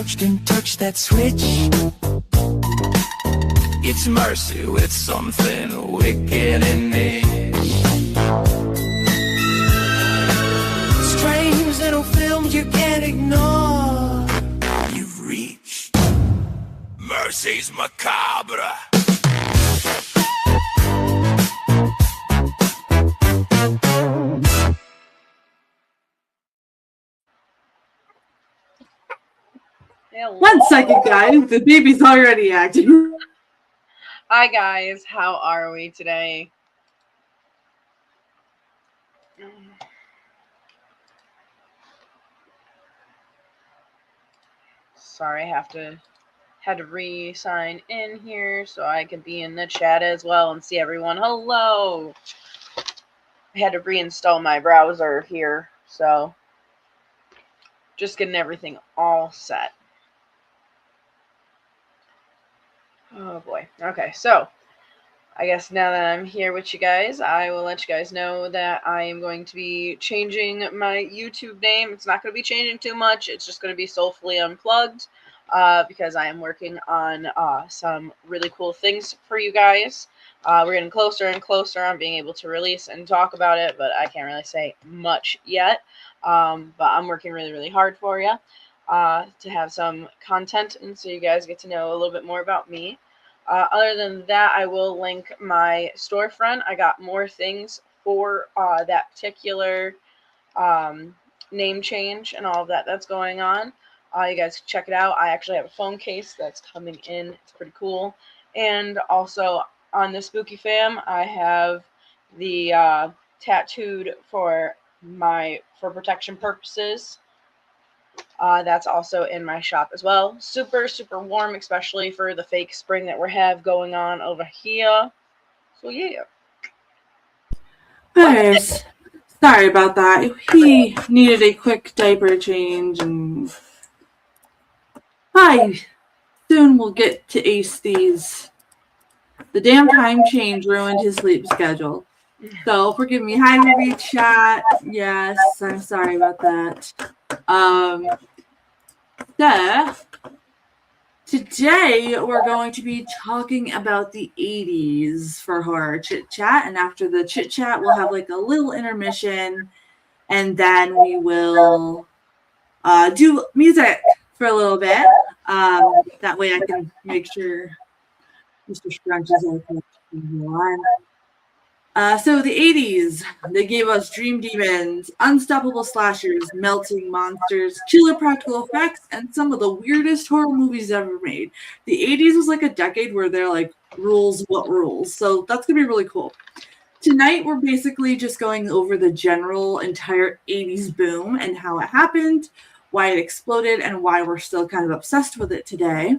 couch can touch that switch. It's mercy with something wicked in it. Strange little films you can't ignore. You've reached Mercy's Macabre. Hello. 1 second, guys. The baby's already acting. Hi, guys. How are we today? Sorry, I had to re-sign in here so I could be in the chat as well and see everyone. Hello. I had to reinstall my browser here, so just getting everything all set. Oh boy. Okay, so I guess now that I'm here with you guys, I will let you guys know that I am going to be changing my YouTube name. It's not going to be changing too much. It's just going to be Soulfully Unplugged because I am working on some really cool things for you guys. We're getting closer and closer on being able to release and talk about it, but I can't really say much yet. But I'm working really, really hard for you to have some content, and so you guys get to know a little bit more about me. Other than that, I will link my storefront. I got more things for that particular name change and all of that that's going on. You guys can check it out. I actually have a phone case that's coming in. It's pretty cool. And also on the Spooky Fam, I have the tattooed for protection purposes. That's also in my shop as well. Super, super warm, especially for the fake spring that we have going on over here. So yeah. Guys, sorry about that. He needed a quick diaper change, and soon we'll get to ace these. The damn time change ruined his sleep schedule. So forgive me. Hi, movie chat. Yes, I'm sorry about that. Today we're going to be talking about the 80s for horror chit-chat, and after the chit-chat we'll have like a little intermission, and then we will do music for a little bit. That way I can make sure Mr. Scrunch is okay. So the 80s, they gave us dream demons, unstoppable slashers, melting monsters, killer practical effects, and some of the weirdest horror movies ever made. The 80s was like a decade where they're like, rules, what rules? So that's going to be really cool. Tonight, we're basically just going over the general entire 80s boom and how it happened, why it exploded, and why we're still kind of obsessed with it today.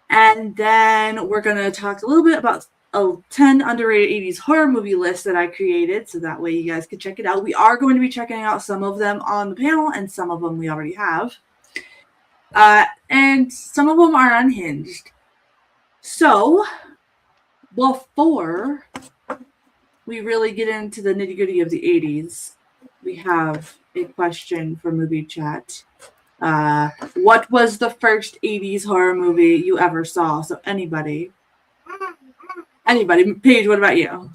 And then we're going to talk a little bit about a 10 underrated 80s horror movie list that I created, so that way you guys can check it out. We are going to be checking out some of them on the panel, and some of them we already have. And some of them are unhinged. So, before we really get into the nitty-gritty of the 80s, we have a question for movie chat. What was the first 80s horror movie you ever saw? So anybody. Paige, what about you?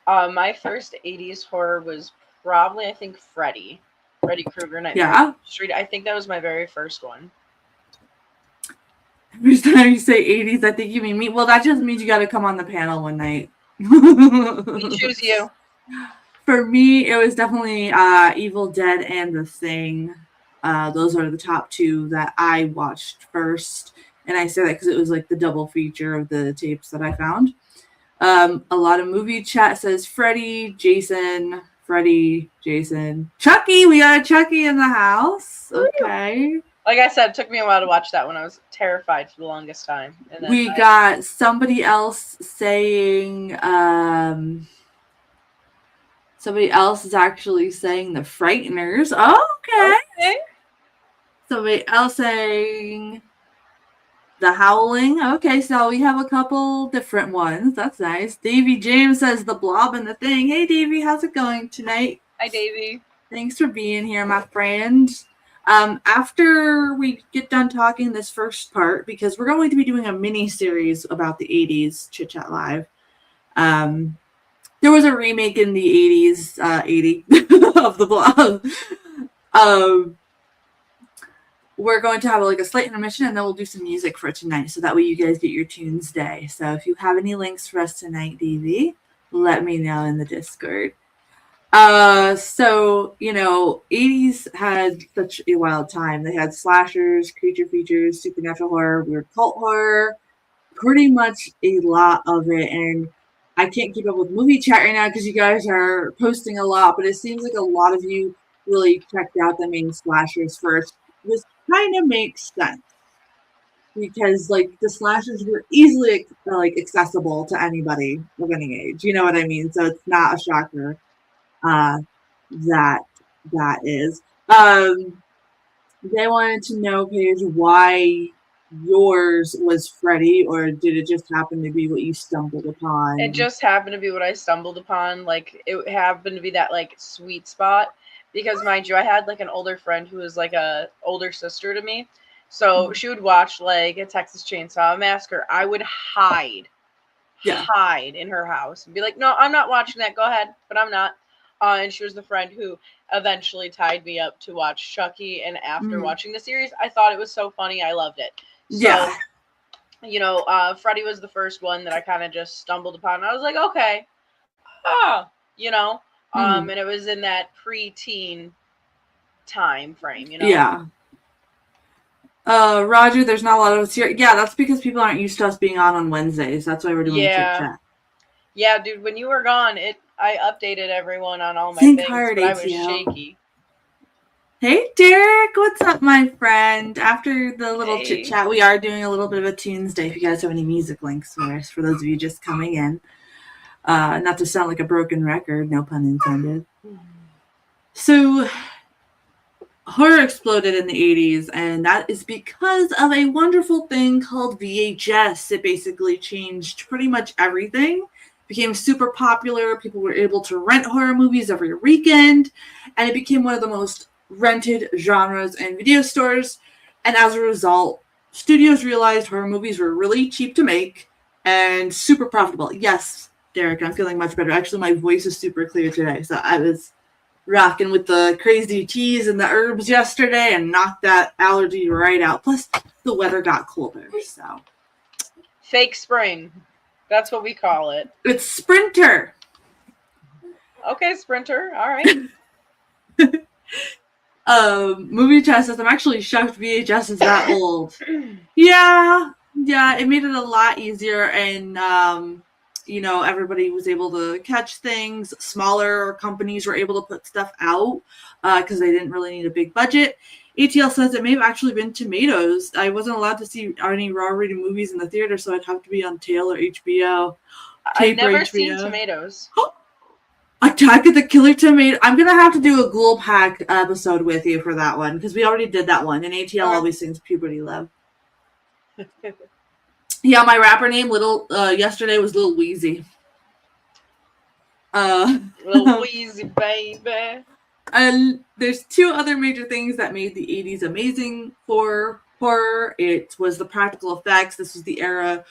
My first 80s horror was probably, I think, Freddy Krueger Nightmare Street. I think that was my very first one. Every time you say 80s, I think you mean me. Well, that just means you got to come on the panel one night. We choose you. For me, it was definitely Evil Dead and The Thing. Those are the top two that I watched first. And I say that because it was like the double feature of the tapes that I found. A lot of movie chat says Freddy, Jason. Chucky. We got a Chucky in the house. Okay. Like I said, it took me a while to watch that one. I was terrified for the longest time. And then we got somebody else saying... somebody else is actually saying The Frighteners. Okay. Somebody else saying... The Howling. Okay, so we have a couple different ones. That's nice. Davey James says The Blob and The Thing. Hey, Davey, how's it going tonight? Hi, Davey. Thanks for being here, my friend. After we get done talking this first part, because we're going to be doing a mini series about the 80s Chit-Chat Live. There was a remake in the 80s, 80 of the blog. We're going to have like a slight intermission, and then we'll do some music for tonight, so that way you guys get your tunes day. So if you have any links for us tonight, Davey, let me know in the Discord. So, 80s had such a wild time. They had slashers, creature features, supernatural horror, weird cult horror, pretty much a lot of it. And I can't keep up with movie chat right now because you guys are posting a lot, but it seems like a lot of you really checked out the main slashers first, which kind of makes sense because the slashers were easily accessible to anybody of any age. You know what I mean? So it's not a shocker that is. They wanted to know, Paige, why yours was Freddy, or did it just happen to be what you stumbled upon? It just happened to be what I stumbled upon. It happened to be that sweet spot because, mind you, I had an older friend who was a older sister to me. So she would watch a Texas Chainsaw Massacre. I would hide in her house and be like, no, I'm not watching that. Go ahead. But I'm not. And she was the friend who eventually tied me up to watch Chucky. And after watching the series, I thought it was so funny. I loved it. So, Freddy was the first one that I kind of just stumbled upon. I was like, okay. And it was in that pre-teen time frame, Yeah. Roger, there's not a lot of us here. Yeah, that's because people aren't used to us being on Wednesdays. That's why we're doing Chit-Chat. Yeah, dude, when you were gone, I updated everyone on all my things, but I was shaky. Hey, Derek, what's up, my friend? After the little chit-chat, we are doing a little bit of a Tunes Day. If you guys have any music links for us, for those of you just coming in. Not to sound like a broken record, no pun intended. So, horror exploded in the 80s, and that is because of a wonderful thing called VHS. It basically changed pretty much everything. Became super popular. People were able to rent horror movies every weekend, and it became one of the most rented genres in video stores. And as a result, studios realized horror movies were really cheap to make and super profitable. Yes, Derek, I'm feeling much better. Actually, my voice is super clear today, so I was rocking with the crazy teas and the herbs yesterday and knocked that allergy right out. Plus, the weather got colder, so. Fake spring. That's what we call it. It's Sprinter. Okay, Sprinter. All right. Movie chat says, I'm actually shocked VHS is that old. Yeah, it made it a lot easier, and everybody was able to catch things. Smaller companies were able to put stuff out because they didn't really need a big budget. ATL says it may have actually been Tomatoes. I wasn't allowed to see any raw-rated movies in the theater, so I'd have to be on Tail or HBO. I've never seen Tomatoes. Attack of the Killer Tomato. I'm going to have to do a Ghoul Pack episode with you for that one, because we already did that one, and ATL always sings Puberty Love. Yeah, my rapper name yesterday was Lil Weezy. Lil Weezy, baby. And there's two other major things that made the 80s amazing for horror. It was the practical effects. This was the era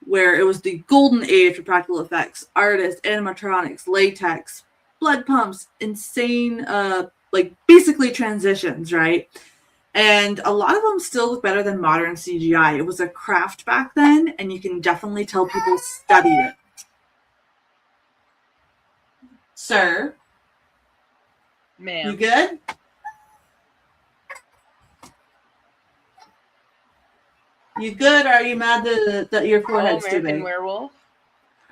where it was the golden age for practical effects. Artists, animatronics, latex, blood pumps, insane, basically transitions, right? And a lot of them still look better than modern CGI. It was a craft back then, and you can definitely tell people studied it. Sir? Ma'am. You good? You good, or are you mad that your forehead's too big? American Werewolf?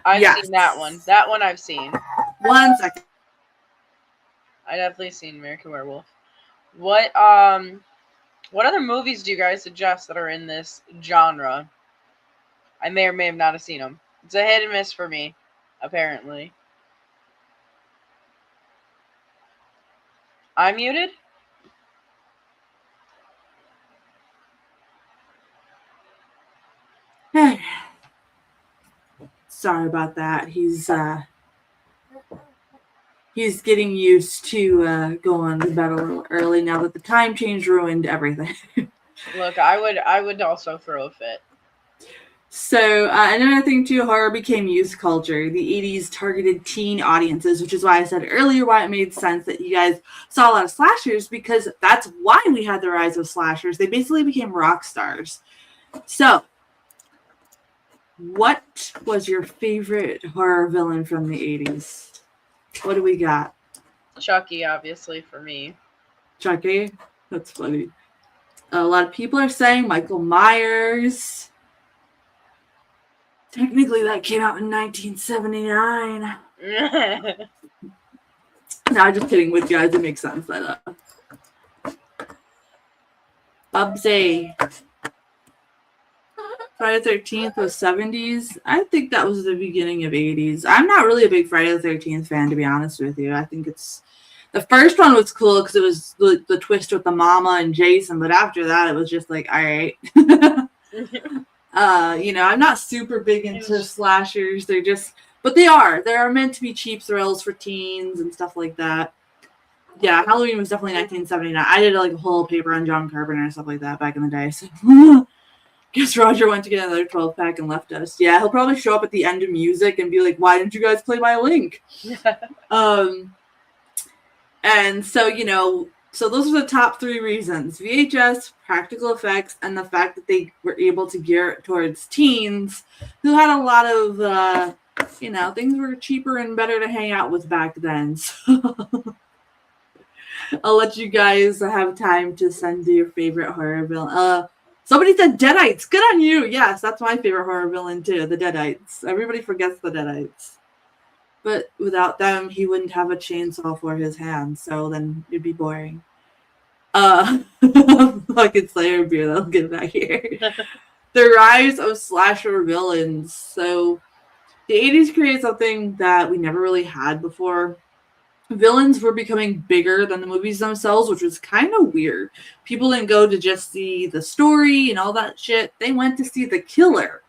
I've seen that one. That one I've seen. 1 second. I definitely seen American Werewolf. What other movies do you guys suggest that are in this genre? I may or may have not have seen them. It's a hit and miss for me, apparently. I'm muted? Sorry about that. He's he's getting used to going to bed a little early now that the time change ruined everything. Look, I would also throw a fit. So, another thing too, horror became youth culture. The 80s targeted teen audiences, which is why I said earlier why it made sense that you guys saw a lot of slashers, because that's why we had the rise of slashers. They basically became rock stars. So, what was your favorite horror villain from the 80s? What do we got? Chucky, obviously, for me. Chucky? That's funny. A lot of people are saying Michael Myers. Technically, that came out in 1979. No, just kidding with you guys. It makes sense. Bubsy. Friday the 13th was 70s. I think that was the beginning of 80s. I'm not really a big Friday the 13th fan, to be honest with you. I think it's... The first one was cool because it was the twist with the mama and Jason, but after that, it was just like, all right. I'm not super big into slashers. They're just... But they are. They are meant to be cheap thrills for teens and stuff like that. Yeah, Halloween was definitely 1979. I did a whole paper on John Carpenter and stuff like that back in the day. So guess Roger went to get another 12-pack and left us. Yeah, he'll probably show up at the end of music and be like, why didn't you guys play my link? And so, so those are the top 3 reasons. VHS, practical effects, and the fact that they were able to gear it towards teens who had a lot of, things were cheaper and better to hang out with back then. So I'll let you guys have time to send your favorite horror villain. Somebody said Deadites. Good on you. Yes, that's my favorite horror villain too, the Deadites. Everybody forgets the Deadites. But without them, he wouldn't have a chainsaw for his hand, so then it'd be boring. Fucking Slayer beer, that'll get back here. The rise of slasher villains. So the 80s created something that we never really had before. Villains were becoming bigger than the movies themselves, which was kind of weird. People didn't go to just see the story and all that shit. They went to see the killer.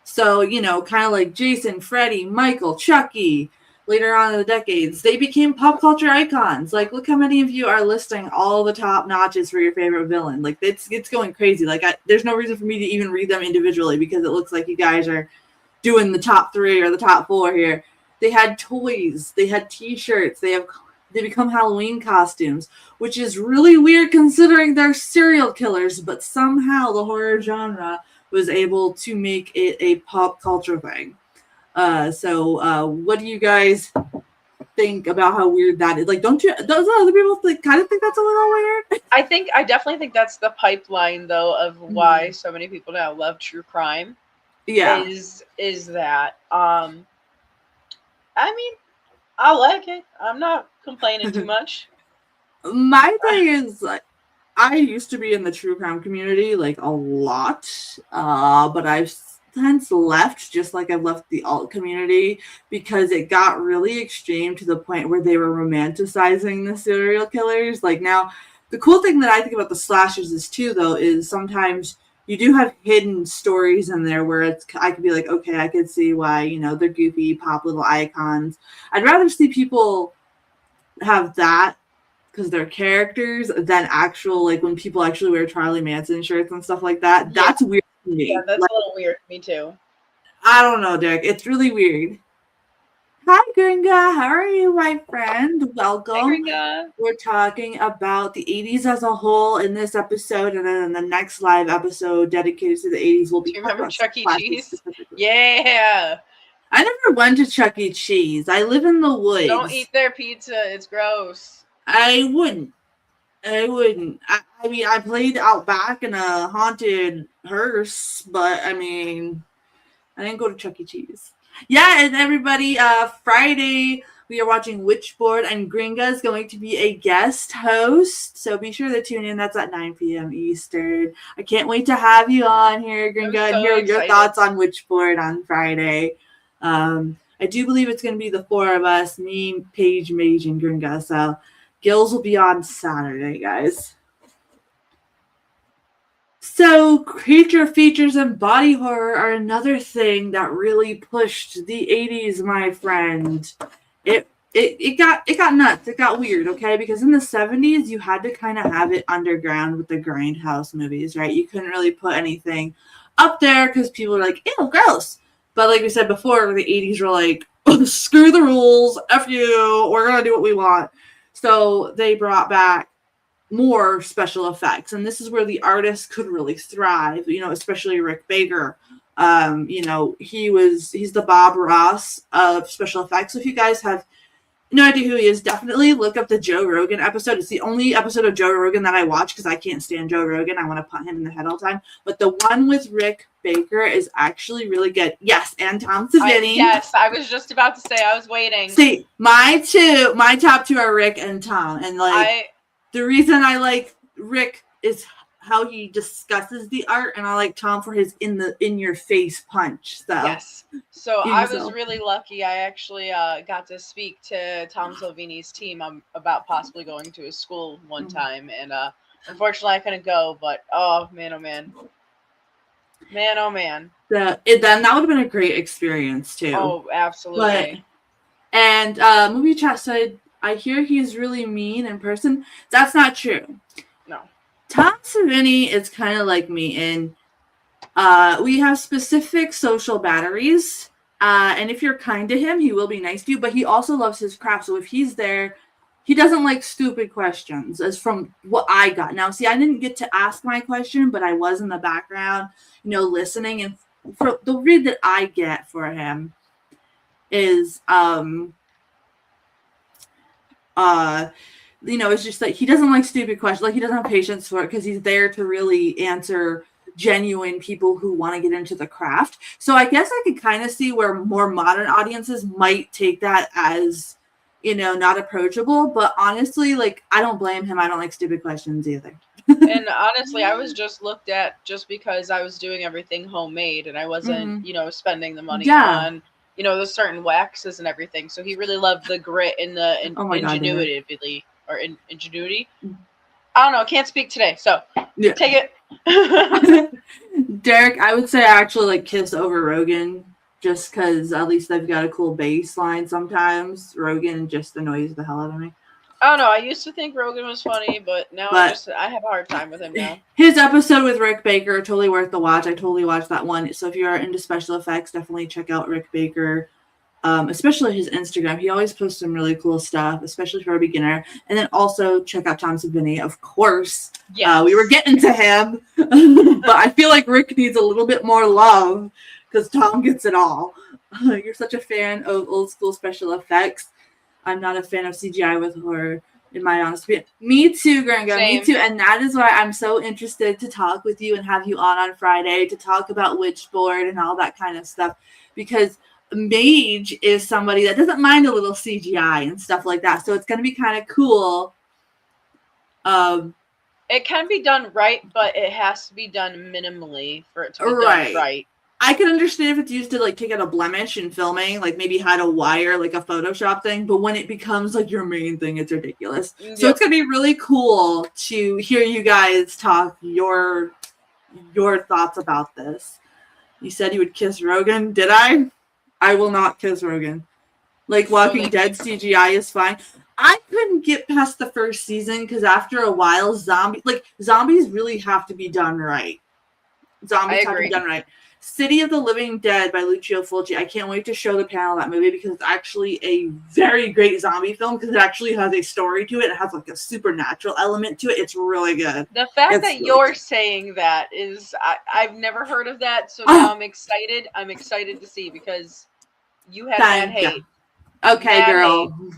So, kind of like Jason, Freddy, Michael, Chucky, later on in the decades, they became pop culture icons. Like, look how many of you are listing all the top notches for your favorite villain. Like, it's going crazy. Like, there's no reason for me to even read them individually because it looks like you guys are doing the top 3 or the top 4 here. They had toys, they had t-shirts, they become Halloween costumes, which is really weird considering they're serial killers, but somehow the horror genre was able to make it a pop culture thing. So what do you guys think about how weird that is? Like, don't other people kind of think that's a little weird? I definitely think that's the pipeline though of why so many people now love true crime. Yeah. Is that I mean, I like it. I'm not complaining too much. My thing is, like, I used to be in the true crime community, like, a lot, but I've since left, just like I've left the alt community, because it got really extreme to the point where they were romanticizing the serial killers. Like, now, the cool thing that I think about the slashers is, too, though, is sometimes you do have hidden stories in there where I could be like, okay, I could see why, they're goofy, pop little icons. I'd rather see people have that because they're characters than actual, like, when people actually wear Charlie Manson shirts and stuff like that. Yeah. That's weird to me. Yeah, that's a little weird to me, too. I don't know, Derek. It's really weird. Hi, Gringa. How are you, my friend? Welcome. Hi, Gringa. We're talking about the 80s as a whole in this episode, and then in the next live episode dedicated to the 80s will be... Do you remember Chuck E. Cheese? Yeah. I never went to Chuck E. Cheese. I live in the woods. Don't eat their pizza. It's gross. I wouldn't. I mean, I played out back in a haunted hearse, but I mean, I didn't go to Chuck E. Cheese. Yeah, and everybody, Friday we are watching Witchboard, and Gringa is going to be a guest host, so be sure to tune in. That's at 9 p.m. Eastern. I can't wait to have you on here, Gringa, and hear your thoughts on Witchboard on Friday. I do believe it's going to be the 4 of us, me, Paige, Mage, and Gringa, so Gills will be on Saturday, guys. So, creature features and body horror are another thing that really pushed the 80s, my friend. It it got nuts. It got weird, okay? Because in the 70s, you had to kind of have it underground with the grindhouse movies, right? You couldn't really put anything up there because people were like, ew, gross. But like we said before, the 80s were like, screw the rules, F you, we're going to do what we want. So they brought back more special effects. And this is where the artists could really thrive, especially Rick Baker. He's the Bob Ross of special effects. So if you guys have no idea who he is, definitely look up the Joe Rogan episode. It's the only episode of Joe Rogan that I watch because I can't stand Joe Rogan. I want to punt him in the head all the time. But the one with Rick Baker is actually really good. Yes, and Tom Savini. Yes, I was just about to say, I was waiting. See, my top two are Rick and Tom. And the reason I like Rick is how he discusses the art, and I like Tom for his in your face punch. So yes, so I was really lucky. I actually got to speak to Tom Savini's team about possibly going to his school one time, and unfortunately I couldn't go. But oh man, then that would have been a great experience too. Oh, absolutely. And Movie Chat said, I hear he's really mean in person. That's not true. No. Tom Savini is kind of like me in we have specific social batteries, and if you're kind to him, he will be nice to you, but he also loves his craft. So if he's there, he doesn't like stupid questions, as from what I got. Now, see, I didn't get to ask my question, but I was in the background, listening. And for the read that I get for him is it's just like he doesn't like stupid questions. Like, he doesn't have patience for it because he's there to really answer genuine people who want to get into the craft. So I guess I could kind of see where more modern audiences might take that as, not approachable. But honestly, like, I don't blame him. I don't like stupid questions either. And honestly, I was just looked at just because I was doing everything homemade and I wasn't, spending the money on the certain waxes and everything. So he really loved the grit and the ingenuity. I don't know. Can't speak today. So take it. Derek, I would say I actually like Kiss over Rogan just because at least they've got a cool bass line sometimes. Rogan just annoys the hell out of me. I don't know. I used to think Rogan was funny, but now I have a hard time with him now. His episode with Rick Baker, totally worth the watch. I totally watched that one. So if you are into special effects, definitely check out Rick Baker. Especially his Instagram. He always posts some really cool stuff, especially for a beginner. And then also check out Tom Savini, of course. Yes. We were getting to him, but I feel like Rick needs a little bit more love because Tom gets it all. You're such a fan of old school special effects. I'm not a fan of CGI with horror, in my honest opinion. Me too, Gringa. Me too. And that is why I'm so interested to talk with you and have you on Friday to talk about Witchboard and all that kind of stuff, because Mage is somebody that doesn't mind a little CGI and stuff like that. So it's going to be kind of cool. It can be done right, but it has to be done minimally for it to be done right. I can understand if it's used to like take out a blemish in filming, like maybe hide a wire, like a Photoshop thing. But when it becomes like your main thing, it's ridiculous. Yep. So it's going to be really cool to hear you guys talk your thoughts about this. You said you would kiss Rogan. Did I? I will not kiss Rogan. Like, Walking Dead CGI is fine. I couldn't get past the first season because after a while, zombies really have to be done right. Zombies have to be done right. City of the Living Dead by Lucio Fulci. I can't wait to show the panel that movie because it's actually a very great zombie film because it actually has a story to it. It has like a supernatural element to it. It's really good. The fact that you're saying that is, I've never heard of that, so now I'm excited. I'm excited to see because you had mad hate. Okay, mad girl. Hate.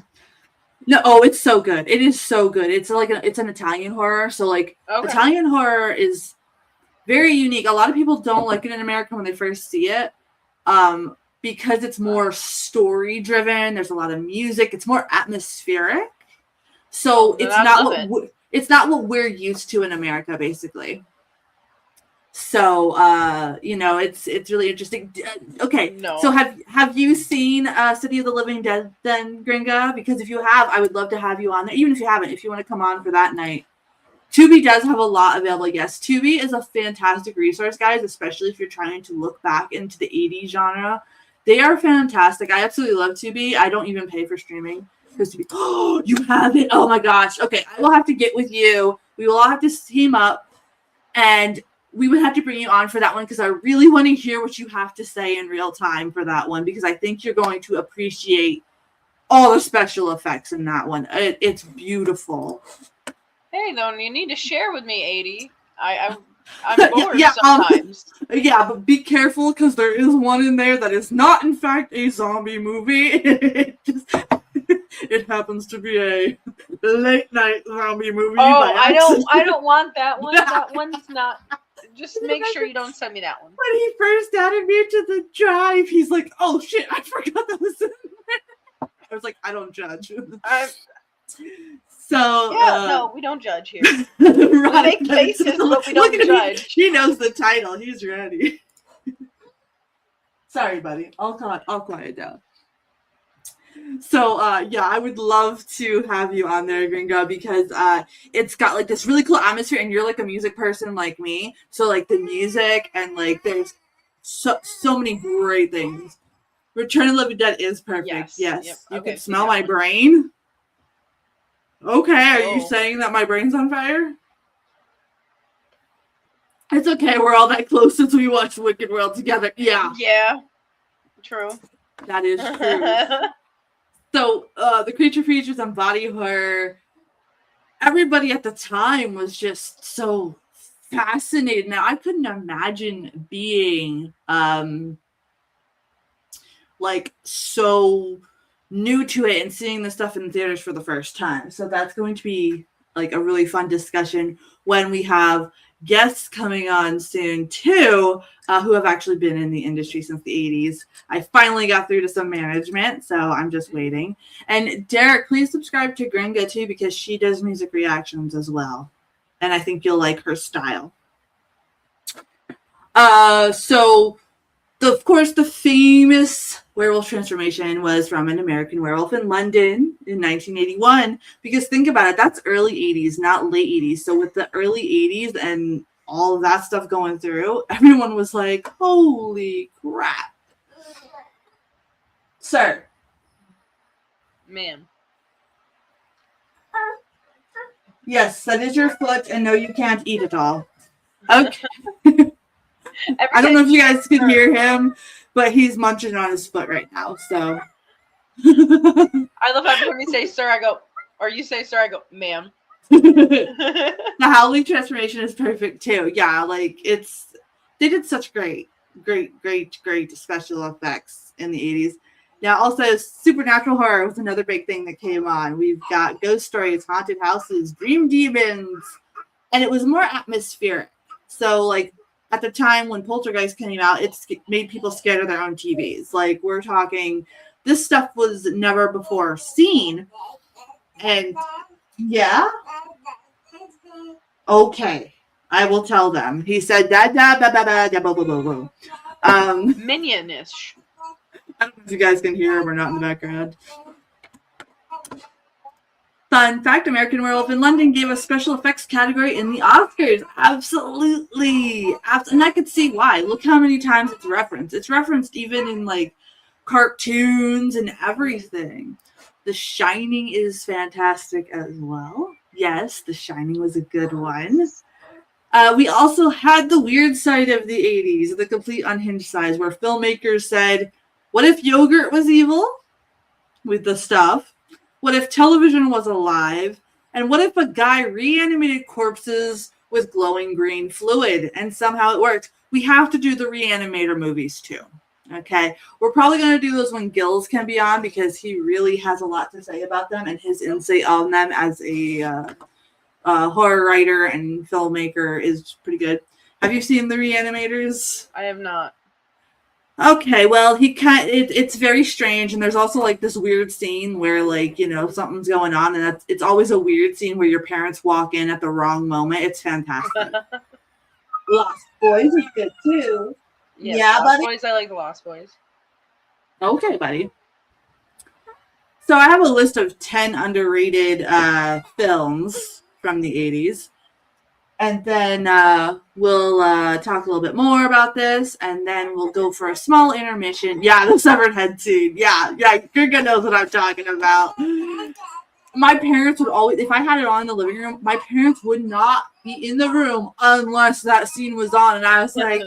No, it's so good. It is so good. It's like it's an Italian horror. So like Italian horror is very unique. A lot of people don't like it in America when they first see it because it's more story driven. There's a lot of music. It's more atmospheric. So it's not what we're used to in America, basically. So it's really interesting. Okay, no. So have you seen City of the Living Dead then, Gringa? Because if you have, I would love to have you on there. Even if you haven't, if you want to come on for that night. Tubi does have a lot available. Yes, Tubi is a fantastic resource, guys, especially if you're trying to look back into the 80s genre. They are fantastic. I absolutely love Tubi. I don't even pay for streaming. Oh, you have it. Oh my gosh. Okay, I will have to get with you. We will all have to team up, and we would have to bring you on for that one because I really want to hear what you have to say in real time for that one because I think you're going to appreciate all the special effects in that one. It's beautiful. Hey, though, you need to share with me, 80. I'm bored sometimes. Yeah, but be careful because there is one in there that is not, in fact, a zombie movie. It happens to be a late night zombie movie. Oh, I don't want that one. That one's not. Just make sure you don't send me that one. When he first added me to the drive, he's like, "Oh shit, I forgot that was in there." I was like, "I don't judge." So no, we don't judge here. We make faces, but we don't judge. He knows the title. He's ready. Sorry, buddy. I'll quiet down. So yeah, I would love to have you on there, Gringo, because it's got like this really cool atmosphere, and you're like a music person like me. So like the music and like there's so many great things. Return of the Living Dead is perfect. Yes. Yep. You can smell my brain. Okay, are you saying that my brain's on fire? It's okay, we're all that close since we watched Wicked World together. Yeah. Yeah. True. That is true. So, the creature features and body horror, everybody at the time was just so fascinated. Now, I couldn't imagine being, like, so new to it and seeing this stuff in theaters for the first time. So that's going to be like a really fun discussion when we have guests coming on soon too, who have actually been in the industry since the 80s. I finally got through to some management, so I'm just waiting. And Derek, please subscribe to Gringa too because she does music reactions as well. And I think you'll like her style. So of course, the famous werewolf transformation was from An American Werewolf in London in 1981. Because think about it, that's early 80s, not late 80s. So with the early 80s and all of that stuff going through, everyone was like, holy crap. Sir. Ma'am. Yes, that is your foot, and no, you can't eat it all. Okay. I don't know if you guys can hear him, but he's munching on his foot right now, so. I love how every time you say sir, I go, or you say sir, I go, ma'am. The Howling transformation is perfect too. Yeah, like they did such great special effects in the 80s. Now also supernatural horror was another big thing that came on. We've got ghost stories, haunted houses, dream demons, and it was more atmospheric. So like at the time when Poltergeist came out, it made people scared of their own TVs. Like we're talking, this stuff was never before seen. And yeah. Okay. I will tell them. He said da da ba ba ba da ba ba ba ba. Minion-ish. I don't know if you guys can hear him or not in the background. Fun fact, American Werewolf in London gave a special effects category in the Oscars. Absolutely. And I could see why. Look how many times it's referenced. It's referenced even in like cartoons and everything. The Shining is fantastic as well. Yes, The Shining was a good one. We also had the weird side of the 80s, the complete unhinged side, where filmmakers said, what if yogurt was evil with the stuff? What if television was alive? And what if a guy reanimated corpses with glowing green fluid? And somehow it worked. We have to do the Reanimator movies too. Okay, we're probably going to do those when Gills can be on because he really has a lot to say about them and his insight on them as a horror writer and filmmaker is pretty good. Have you seen the Reanimators? I have not. Okay, well, it's very strange, and there's also like this weird scene where like, you know, something's going on, and it's always a weird scene where your parents walk in at the wrong moment. It's fantastic. Lost Boys is good too. Yes, yeah, Lost buddy. Boys, I like the Lost Boys. Okay, buddy. So I have a list of 10 underrated films from the 80s. And then we'll talk a little bit more about this, and then we'll go for a small intermission. Yeah, the severed head scene. Yeah, Gringa knows what I'm talking about. My parents would always, if I had it on in the living room, my parents would not be in the room unless that scene was on, and I was like,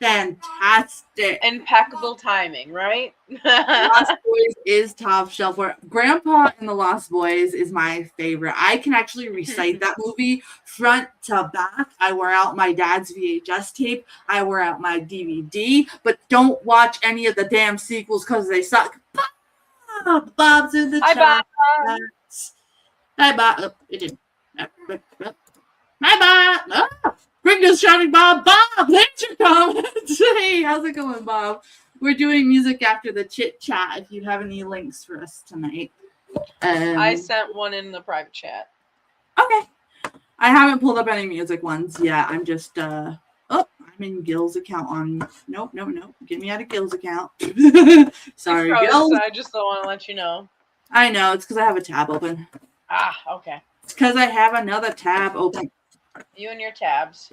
fantastic. Impeccable timing, right? Lost Boys is top shelf. Grandpa and the Lost Boys is my favorite. I can actually recite that movie front to back. I wear out my dad's VHS tape. I wear out my DVD. But don't watch any of the damn sequels because they suck. Bob's in the chat. Hi, Bob. Oh, it didn't. Hi, Bob. Oh, Gringo's shouting, Bob. Bob, there's your comments. Hey, how's it going, Bob? We're doing music after the chit-chat if you have any links for us tonight. I sent one in the private chat. Okay. I haven't pulled up any music ones yet. I'm just, I'm in Gil's account on, nope. Get me out of Gil's account. Sorry, Gil. I just don't want to let you know. I know, it's because I have a tab open. Ah, okay. It's because I have another tab open. You and your tabs.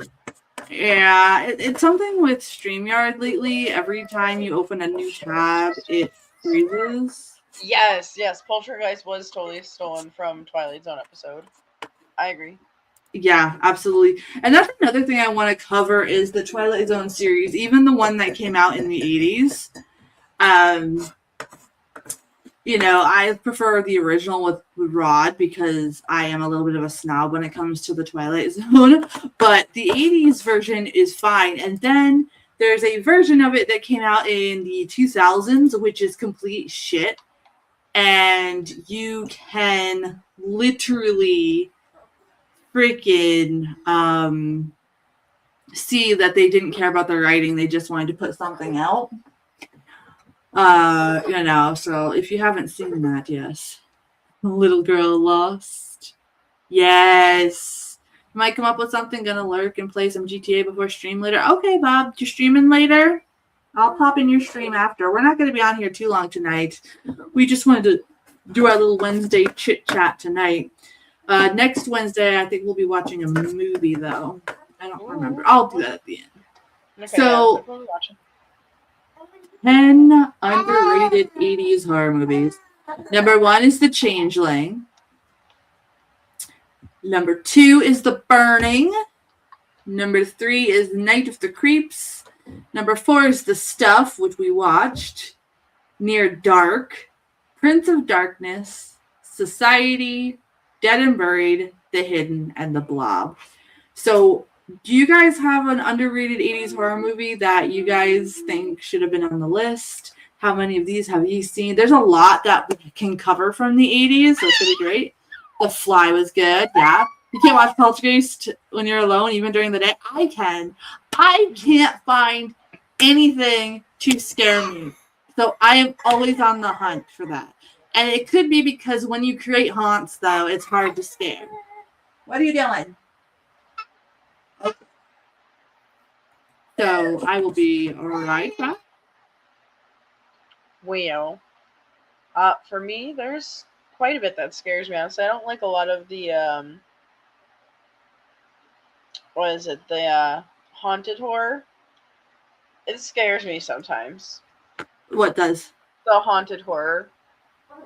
Yeah, it's something with StreamYard lately. Every time you open a new tab, it freezes. Yes. Poltergeist was totally stolen from Twilight Zone episode. I agree. Yeah, absolutely. And that's another thing I want to cover is the Twilight Zone series, even the one that came out in the 80s. I prefer the original with Rod because I am a little bit of a snob when it comes to the Twilight Zone. But the 80s version is fine. And then there's a version of it that came out in the 2000s, which is complete shit. And you can literally freaking see that they didn't care about the writing. They just wanted to put something out. So if you haven't seen that, yes. Little Girl Lost. Yes. Might come up with something, gonna lurk and play some GTA before stream later. Okay, Bob, you're streaming later? I'll pop in your stream after. We're not gonna be on here too long tonight. We just wanted to do our little Wednesday chit-chat tonight. Next Wednesday, I think we'll be watching a movie, though. I don't remember. I'll do that at the end. Okay, so... Yeah, 10 underrated 80s horror movies. Number 1 is The Changeling. Number 2 is The Burning. Number 3 is Night of the Creeps. Number 4 is The Stuff, which we watched. Near Dark. Prince of Darkness. Society. Dead and Buried. The Hidden. And The Blob. So... do you guys have an underrated 80s horror movie that you guys think should have been on the list? How many of these have you seen? There's a lot that we can cover from the 80s, so it's pretty great. The Fly was good, yeah. You can't watch Poltergeist when you're alone, even during the day. I can. I can't find anything to scare me. So I am always on the hunt for that. And it could be because when you create haunts, though, it's hard to scare. What are you doing? Okay. So I will be right back. Well, for me, there's quite a bit that scares me. Honestly, I don't like a lot of the the haunted horror. It scares me sometimes. What does? The haunted horror,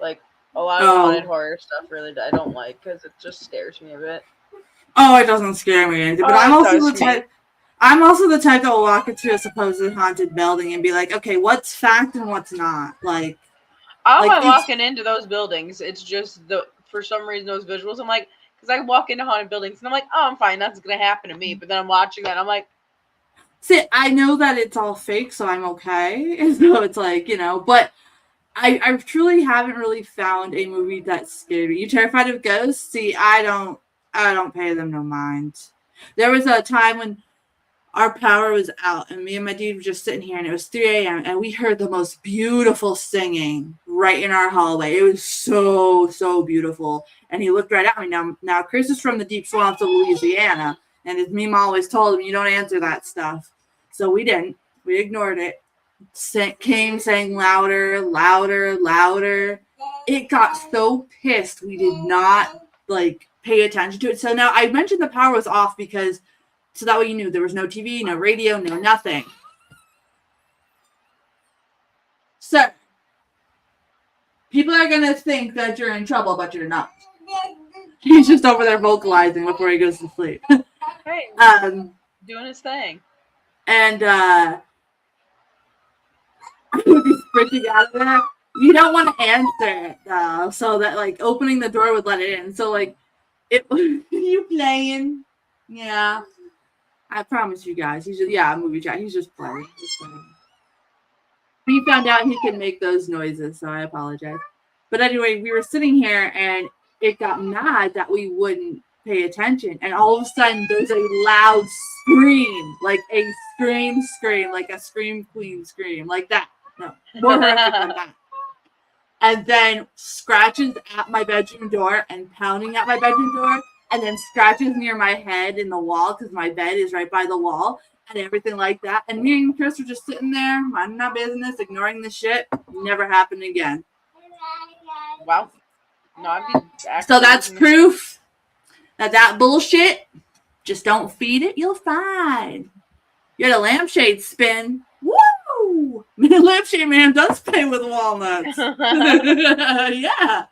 like a lot of haunted horror stuff, really, I don't like because it just scares me a bit. Oh, it doesn't scare me anything. But I'm also the type. I'm also the type that will walk into a supposed haunted building and be like, okay, what's fact and what's not? Like, I'm not walking into those buildings. It's just for some reason those visuals. I'm like, because I walk into haunted buildings and I'm like, oh, I'm fine. That's gonna happen to me. But then I'm watching that and I'm like, see, I know that it's all fake, so I'm okay. And so it's like, but I truly haven't really found a movie that scared me. You terrified of ghosts? See, I don't pay them no mind. There was a time when our power was out and me and my dude were just sitting here and it was 3 a.m. and we heard the most beautiful singing right in our hallway. It was so, so beautiful. And he looked right at me. Now Chris is from the deep swamps of Louisiana, and his mom always told him, you don't answer that stuff. So we didn't. We ignored it. Came saying louder, louder, louder. It got so pissed we did not like pay attention to it. So now I mentioned the power was off because so that way you knew there was no TV, no radio, no nothing. So people are gonna think that you're in trouble, but you're not. He's just over there vocalizing before he goes to sleep. Hey, doing his thing. And I would be sprinting out of there. You don't want to answer it though, so that like opening the door would let it in. So like, you playing? Yeah, I promise you guys. He's just movie chat. He's just playing. He found out he can make those noises, so I apologize. But anyway, we were sitting here and it got mad that we wouldn't pay attention, and all of a sudden there's a loud scream, like a scream, like a scream queen scream, like that. No, more horrific than that. And then scratches at my bedroom door and pounding at my bedroom door, and then scratches near my head in the wall because my bed is right by the wall and everything like that. And me and Chris were just sitting there, minding our business, ignoring the shit. Never happened again. Wow. No, so that's proof that bullshit, just don't feed it, you'll find. You had a lampshade spin. Woo! Lampshade man does play with walnuts. Yeah.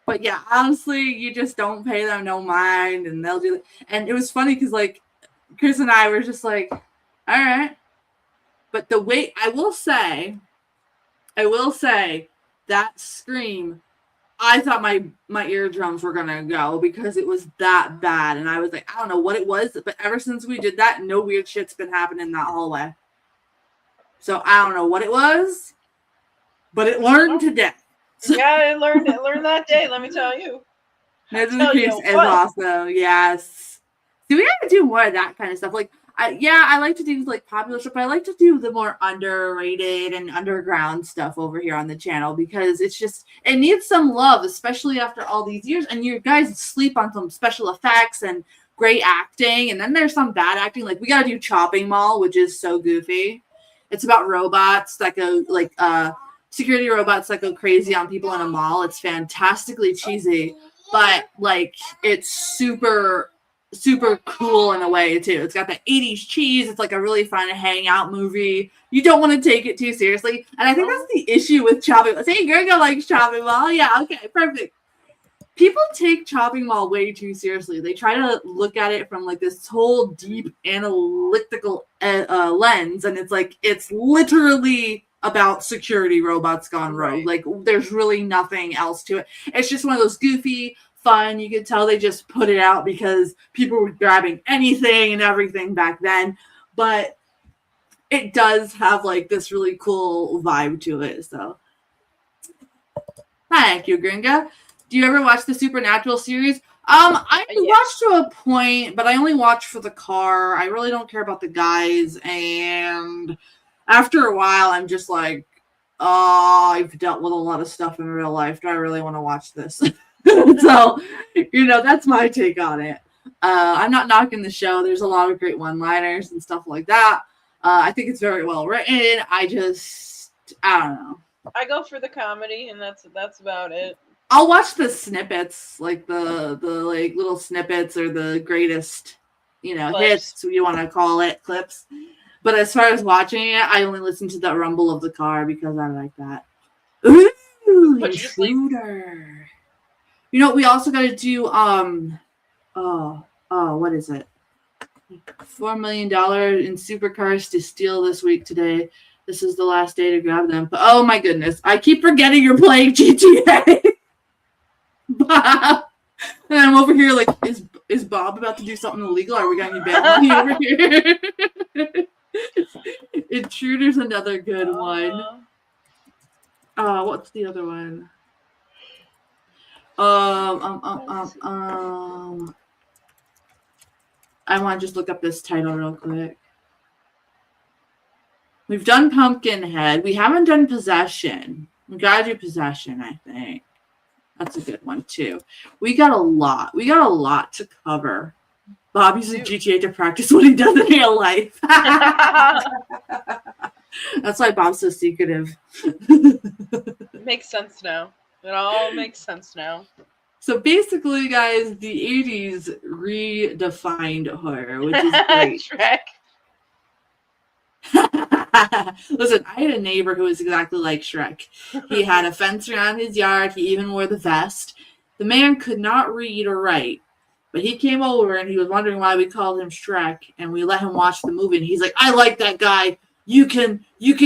But yeah, honestly, you just don't pay them no mind, and they'll do it. And it was funny because like Chris and I were just like, all right. But the way I will say that scream, I thought my eardrums were gonna go because it was that bad, and I was like, I don't know what it was, but ever since we did that, no weird shit's been happening in that hallway. So I don't know what it was, but it learned to death. Yeah, I learned that day. Let me tell you. Nathan Pierce is also yes. See, we gotta do more of that kind of stuff. Like, I like to do like popular stuff, but I like to do the more underrated and underground stuff over here on the channel because it's just it needs some love, especially after all these years. And you guys sleep on some special effects and great acting, and then there's some bad acting. Like we gotta do Chopping Mall, which is so goofy. It's about robots that go like security robots that go crazy on people in a mall. It's fantastically cheesy, but like it's super cool in a way too. It's got the 80s cheese. It's like a really fun hangout movie. You don't want to take it too seriously. And I think that's the issue with Chopping Mall. Say Gringo likes Chopping Mall. Yeah, okay, perfect. People take Chopping Mall way too seriously. They try to look at it from like this whole deep analytical lens, and it's like it's literally about security robots gone rogue. Like there's really nothing else to it. It's just one of those goofy, fun. You could tell they just put it out because people were grabbing anything and everything back then. But it does have like this really cool vibe to it. So thank you, Gringa. Do you ever watch the Supernatural series? I watched to a point, but I only watch for the car. I really don't care about the guys, and after a while, I'm just like, oh, I've dealt with a lot of stuff in real life. Do I really want to watch this? So, that's my take on it. I'm not knocking the show. There's a lot of great one-liners and stuff like that. I think it's very well written. I don't know. I go for the comedy, and that's about it. I'll watch the snippets, like the like little snippets or the greatest, hits, you want to call it, clips. But as far as watching it, I only listen to the rumble of the car because I like that. Ooh, intruder. We also got to do what is it? $4 million in supercars to steal this week today. This is the last day to grab them. But, oh my goodness, I keep forgetting you're playing GTA. Bob. And I'm over here like, is Bob about to do something illegal? Are we going to get bad money over here? Intruder's another good one. What's the other one? I want to just look up this title real quick. We've done Pumpkinhead. We haven't done Possession. We gotta do Possession, I think. That's a good one too. We got a lot to cover. Bob uses GTA to practice what he does in real life. That's why Bob's so secretive. Makes sense now. It all makes sense now. So basically, guys, the 80s redefined horror, which is great. Shrek. Listen, I had a neighbor who was exactly like Shrek. He had a fence around his yard. He even wore the vest. The man could not read or write, but he came over and he was wondering why we called him Shrek, and we let him watch the movie, and he's like, I like that guy. You can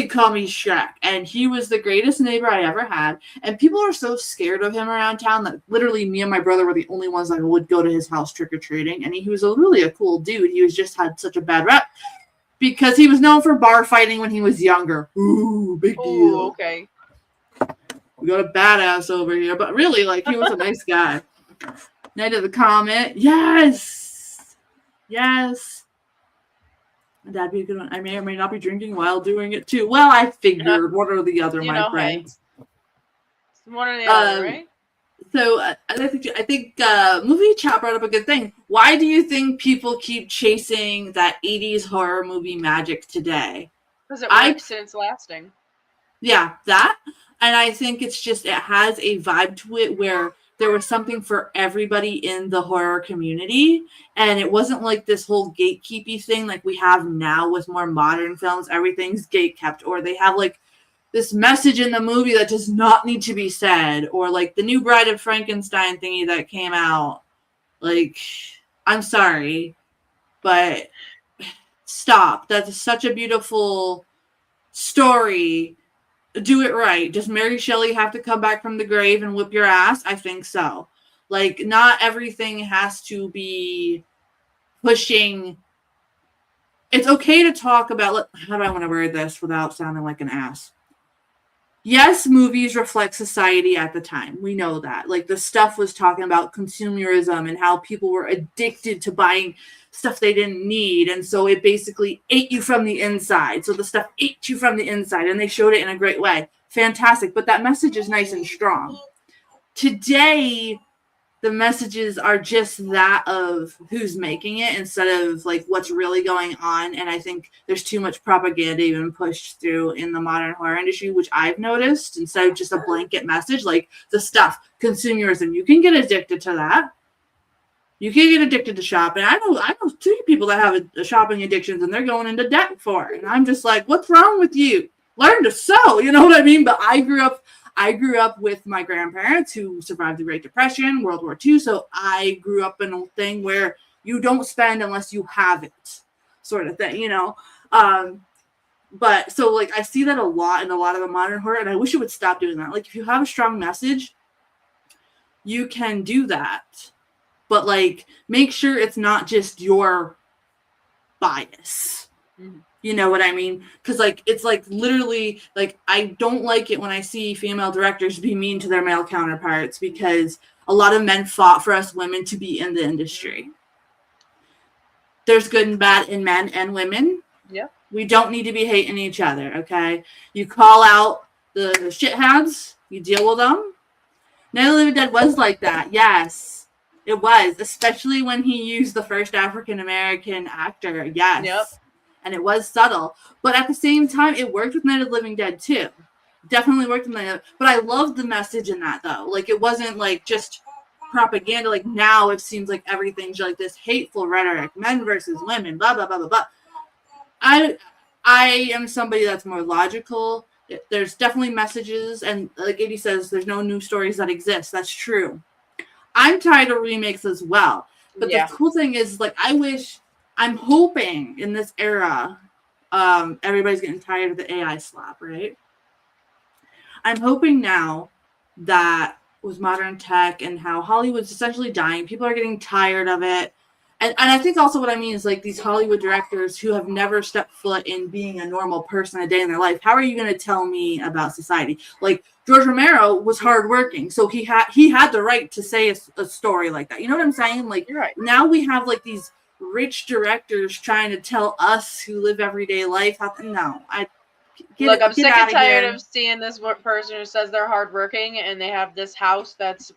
call me Shrek. And he was the greatest neighbor I ever had. And people are so scared of him around town that literally me and my brother were the only ones that would go to his house trick-or-treating. And he was really a cool dude. He was just had such a bad rep because he was known for bar fighting when he was younger. Ooh, big deal. Ooh, okay. We got a badass over here. But really, like, he was a nice guy. Night of the Comet. Yes. Yes. That'd be a good one. I may or may not be drinking while doing it too. Well, I figured. What are the other, my friends? One or the other, right? So I think movie chat brought up a good thing. Why do you think people keep chasing that 80s horror movie magic today? Because it works and it's lasting. Yeah, that. And I think it's just, it has a vibe to it where there was something for everybody in the horror community. And it wasn't like this whole gatekeepy thing like we have now with more modern films. Everything's gatekept, or they have like this message in the movie that does not need to be said, or like the new Bride of Frankenstein thingy that came out. Like, I'm sorry, but stop. That's such a beautiful story. Do it right. Does Mary Shelley have to come back from the grave and whip your ass? I think so. Like, not everything has to be pushing. It's okay to talk about, how do I want to word this without sounding like an ass? Yes, movies reflect society at the time. We know that. Like, the stuff was talking about consumerism and how people were addicted to buying stuff they didn't need. And so it basically ate you from the inside. So the stuff ate you from the inside, and they showed it in a great way. Fantastic. But that message is nice and strong. Today, the messages are just that of who's making it instead of like what's really going on. And I think there's too much propaganda even pushed through in the modern horror industry, which I've noticed, instead of just a blanket message, like the stuff, consumerism. You can get addicted to that. You can get addicted to shopping. I know two people that have a shopping addictions and they're going into debt for it. And I'm just like, what's wrong with you? Learn to sew. You know what I mean? But I grew up with my grandparents who survived the Great Depression, World War II. So I grew up in a thing where you don't spend unless you have it, sort of thing, you know? But so like, I see that a lot in a lot of the modern horror, and I wish it would stop doing that. Like, if you have a strong message, you can do that. But like, make sure it's not just your bias. Mm-hmm. You know what I mean? Because like, it's like literally like, I don't like it when I see female directors be mean to their male counterparts, because a lot of men fought for us women to be in the industry. There's good and bad in men and women. Yeah. We don't need to be hating each other. Okay. You call out the shitheads, you deal with them. Night of the Living Dead was like that. Yes, it was. Especially when he used the first African-American actor. Yes. Yep. And it was subtle. But at the same time, it worked with Night of the Living Dead, too. Definitely worked with Night of the Living Dead. But I loved the message in that, though. Like, it wasn't, like, just propaganda. Like, now it seems like everything's, like, this hateful rhetoric. Men versus women, blah, blah, blah, blah, blah. I am somebody that's more logical. There's definitely messages. And like Eddie says, there's no new stories that exist. That's true. I'm tired of remakes as well. But the cool thing is, like, I'm hoping in this era, everybody's getting tired of the AI slap, right? I'm hoping now that with modern tech and how Hollywood's essentially dying, people are getting tired of it. And I think also what I mean is, like, these Hollywood directors who have never stepped foot in being a normal person a day in their life. How are you going to tell me about society? Like, George Romero was hardworking, so he had the right to say a story like that. You know what I'm saying? Like, you're right. Now we have, like, these rich directors trying to tell us who live everyday life how Look, I'm sick and tired of seeing this person who says they're hardworking and they have this house that's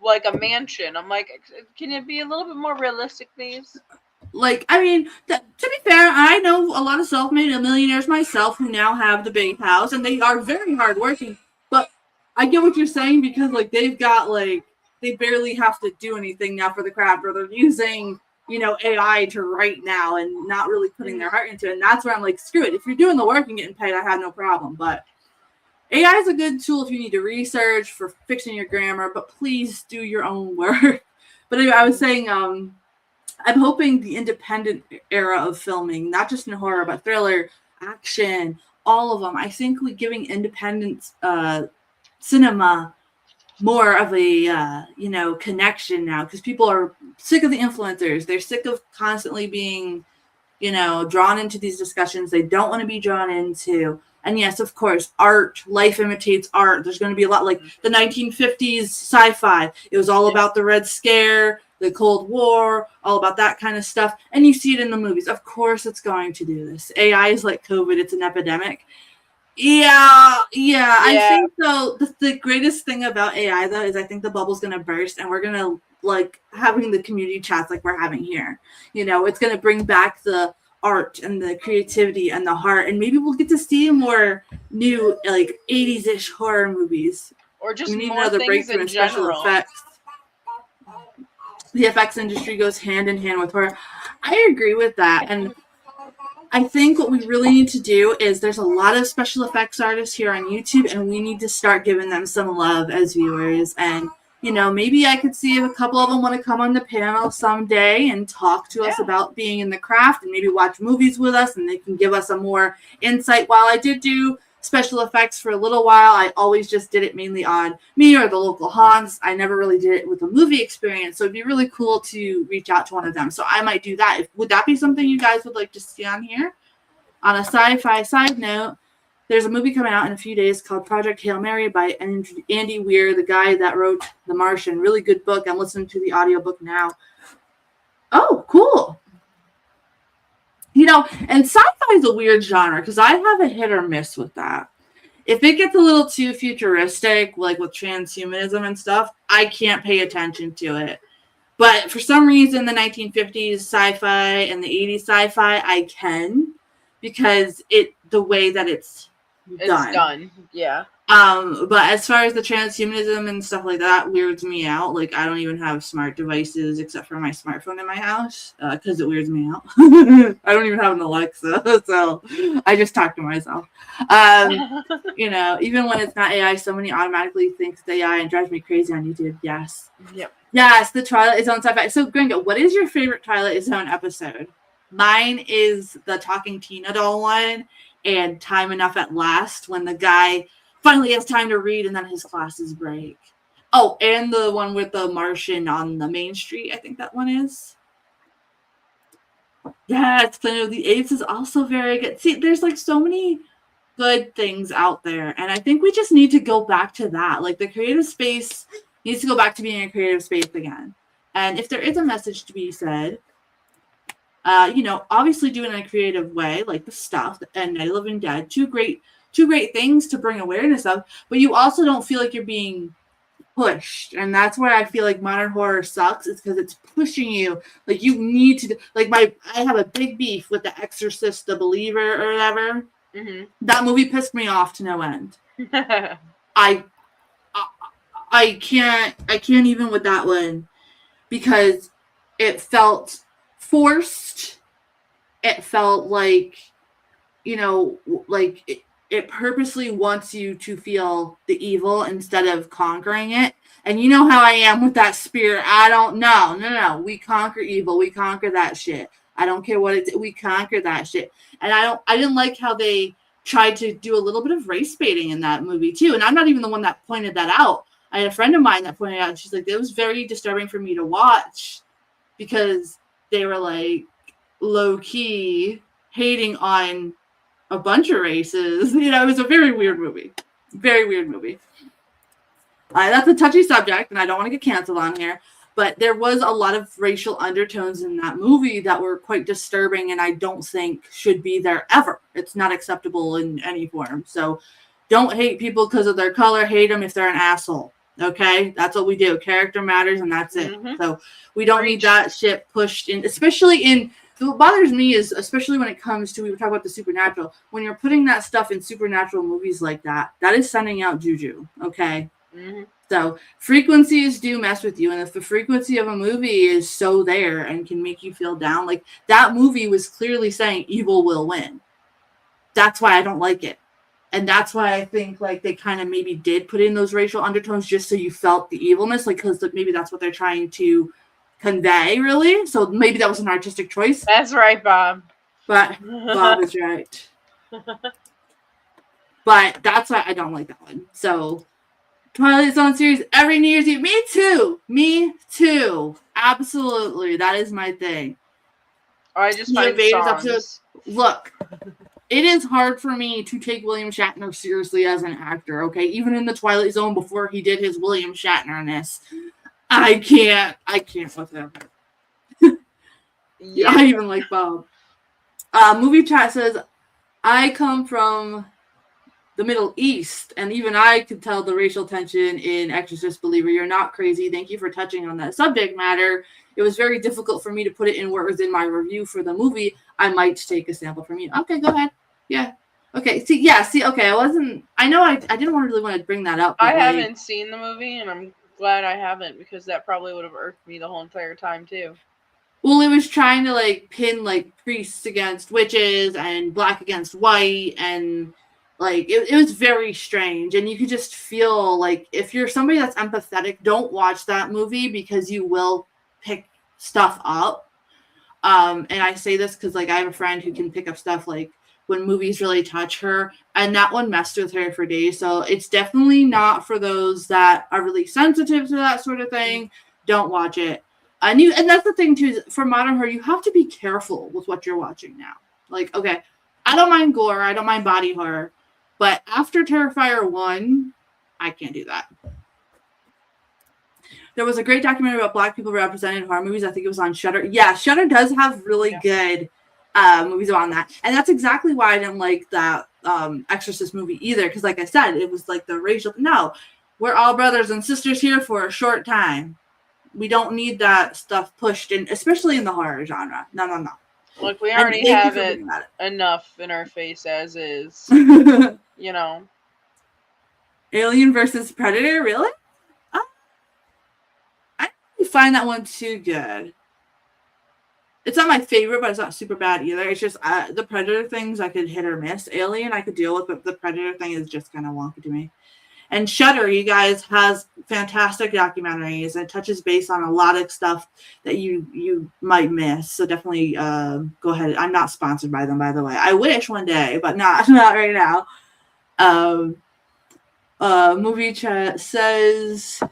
like a mansion. I'm like, can it be a little bit more realistic, please? Like, I mean, to be fair, I know a lot of self-made millionaires myself who now have the big house, and they are very hardworking. But I get what you're saying, because like they've got like they barely have to do anything now for the craft, or they're using, AI to write now and not really putting their heart into it. And that's where I'm like, screw it. If you're doing the work and getting paid, I have no problem. But AI is a good tool if you need to research for fixing your grammar, but please do your own work. But anyway, I was saying, I'm hoping the independent era of filming, not just in horror, but thriller, action, all of them. I think giving independent cinema more of a connection now, because people are sick of the influencers. They're sick of constantly being drawn into these discussions they don't want to be drawn into. And yes, of course, art, life imitates art. There's going to be a lot like the 1950s sci-fi. It was all about the Red Scare, the Cold War, all about that kind of stuff. And you see it in the movies. Of course it's going to do this. AI is like COVID. It's an epidemic. Yeah. I think, though, the greatest thing about AI, though, is I think the bubble's going to burst, and we're going to, like, having the community chats like we're having here. It's going to bring back the art and the creativity and the heart, and maybe we'll get to see more new, like, 80s-ish horror movies. Or just we need more another things breakthrough in special general. effects. The effects industry goes hand in hand with horror. I agree with that, and I think what we really need to do is there's a lot of special effects artists here on YouTube, and we need to start giving them some love as viewers. And, maybe I could see if a couple of them want to come on the panel someday and talk to us about being in the craft, and maybe watch movies with us, and they can give us a more insight. While I did do special effects for a little while, I always just did it mainly on me or the local Hans. I never really did it with a movie experience, so it'd be really cool to reach out to one of them. So I might do that. Would that be something you guys would like to see on here? On a sci-fi side note, there's a movie coming out in a few days called Project Hail Mary by Andy Weir, the guy that wrote The Martian. Really good book. I'm listening to the audiobook now. Oh, cool. And sci-fi is a weird genre because I have a hit or miss with that. If it gets a little too futuristic, like with transhumanism and stuff, I can't pay attention to it. But for some reason, the 1950s sci-fi and the 80s sci-fi, I can, because the way that it's done. Yeah. But as far as the transhumanism and stuff like that weirds me out. Like, I don't even have smart devices except for my smartphone in my house because it weirds me out. I don't even have an Alexa, so I just talk to myself. Even when it's not AI, somebody automatically thinks it's AI and drives me crazy on YouTube. Yes. Yep. Yes, the Twilight Zone sci-fi. So, Gringo, what is your favorite Twilight Zone episode? Mine is the Talking Tina doll one and Time Enough at Last, when the guy finally has time to read and then his classes break. Oh, and the one with the Martian on the main street. I think that one is. Yes, Planet of the Apes is also very good. See, there's like so many good things out there, and I think we just need to go back to that. Like, the creative space needs to go back to being a creative space again. And if there is a message to be said, obviously do it in a creative way, like The Stuff and Night of the Living Dead. Two great things to bring awareness of, but you also don't feel like you're being pushed. And that's where I feel like modern horror sucks, is because it's pushing you. Like, you need to, like, I have a big beef with The Exorcist, The Believer, or whatever. Mm-hmm. That movie pissed me off to no end. I can't even with that one, because it felt forced. It felt like, it purposely wants you to feel the evil instead of conquering it. And you know how I am with that spirit. I don't know. No. We conquer evil. We conquer that shit. I don't care what it's. We conquer that shit. And I didn't like how they tried to do a little bit of race baiting in that movie too. And I'm not even the one that pointed that out. I had a friend of mine that pointed out. She's like, it was very disturbing for me to watch, because they were like low key hating on a bunch of races. It was a very weird movie. Very weird movie. That's a touchy subject, and I don't want to get canceled on here, but there was a lot of racial undertones in that movie that were quite disturbing, and I don't think should be there ever. It's not acceptable in any form. So don't hate people because of their color. Hate them if they're an asshole. Okay? That's what we do. Character matters, and that's it. Mm-hmm. So we don't need that shit pushed in, especially in. What bothers me is, especially when it comes to, we were talking about the supernatural, when you're putting that stuff in supernatural movies like that, that is sending out juju, okay? Mm-hmm. So frequencies do mess with you. And if the frequency of a movie is so there and can make you feel down, like that movie was clearly saying evil will win. That's why I don't like it. And that's why I think like they kind of maybe did put in those racial undertones just so you felt the evilness, like because maybe that's what they're trying to convey, really. So maybe that was an artistic choice. That's right, Bob. But Bob is right. But that's why I don't like that one. So Twilight Zone series every New Year's Eve. Me too. Me too. Absolutely. That is my thing. I just find Invaders songs. episode. Look, it is hard for me to take William Shatner seriously as an actor, okay? Even in the Twilight Zone before he did his William Shatner-ness. I can't with him. Yeah. I even like Bob. Movie chat says, I come from the Middle East, and even I could tell the racial tension in Exorcist Believer. You're not crazy. Thank you for touching on that subject matter. It was very difficult for me to put it in words in my review for the movie. I might take a sample from you. Okay, go ahead. Yeah. Okay. Okay. I know I didn't really want to bring that up. I haven't seen the movie, and I'm glad I haven't, because that probably would have irked me the whole entire time too. Well, it was trying to like pin like priests against witches and black against white, and like it was very strange. And you could just feel like if you're somebody that's empathetic, don't watch that movie because you will pick stuff up. And I say this because like I have a friend who can pick up stuff like when movies really touch her, and that one messed with her for days. So it's definitely not for those that are really sensitive to that sort of thing. Don't watch it. And that's the thing too, for modern horror, you have to be careful with what you're watching now. Like, okay, I don't mind gore, I don't mind body horror, but after Terrifier 1, I can't do that. There was a great documentary about black people represented in horror movies. I think it was on Shudder. Yeah, Shudder does have really good movies on that. And that's exactly why I didn't like that Exorcist movie either, because like I said, it was like the racial... No, we're all brothers and sisters here for a short time. We don't need that stuff pushed in, especially in the horror genre. No. Like, we already have it enough in our face as is. You know. Alien versus Predator, really? I didn't find that one too good. It's not my favorite, but it's not super bad either. It's just the Predator things I could hit or miss. Alien I could deal with, but the Predator thing is just kind of wonky to me. And Shudder, you guys, has fantastic documentaries and touches base on a lot of stuff that you might miss. So definitely go ahead. I'm not sponsored by them, by the way. I wish one day, but not right now. Movie chat says,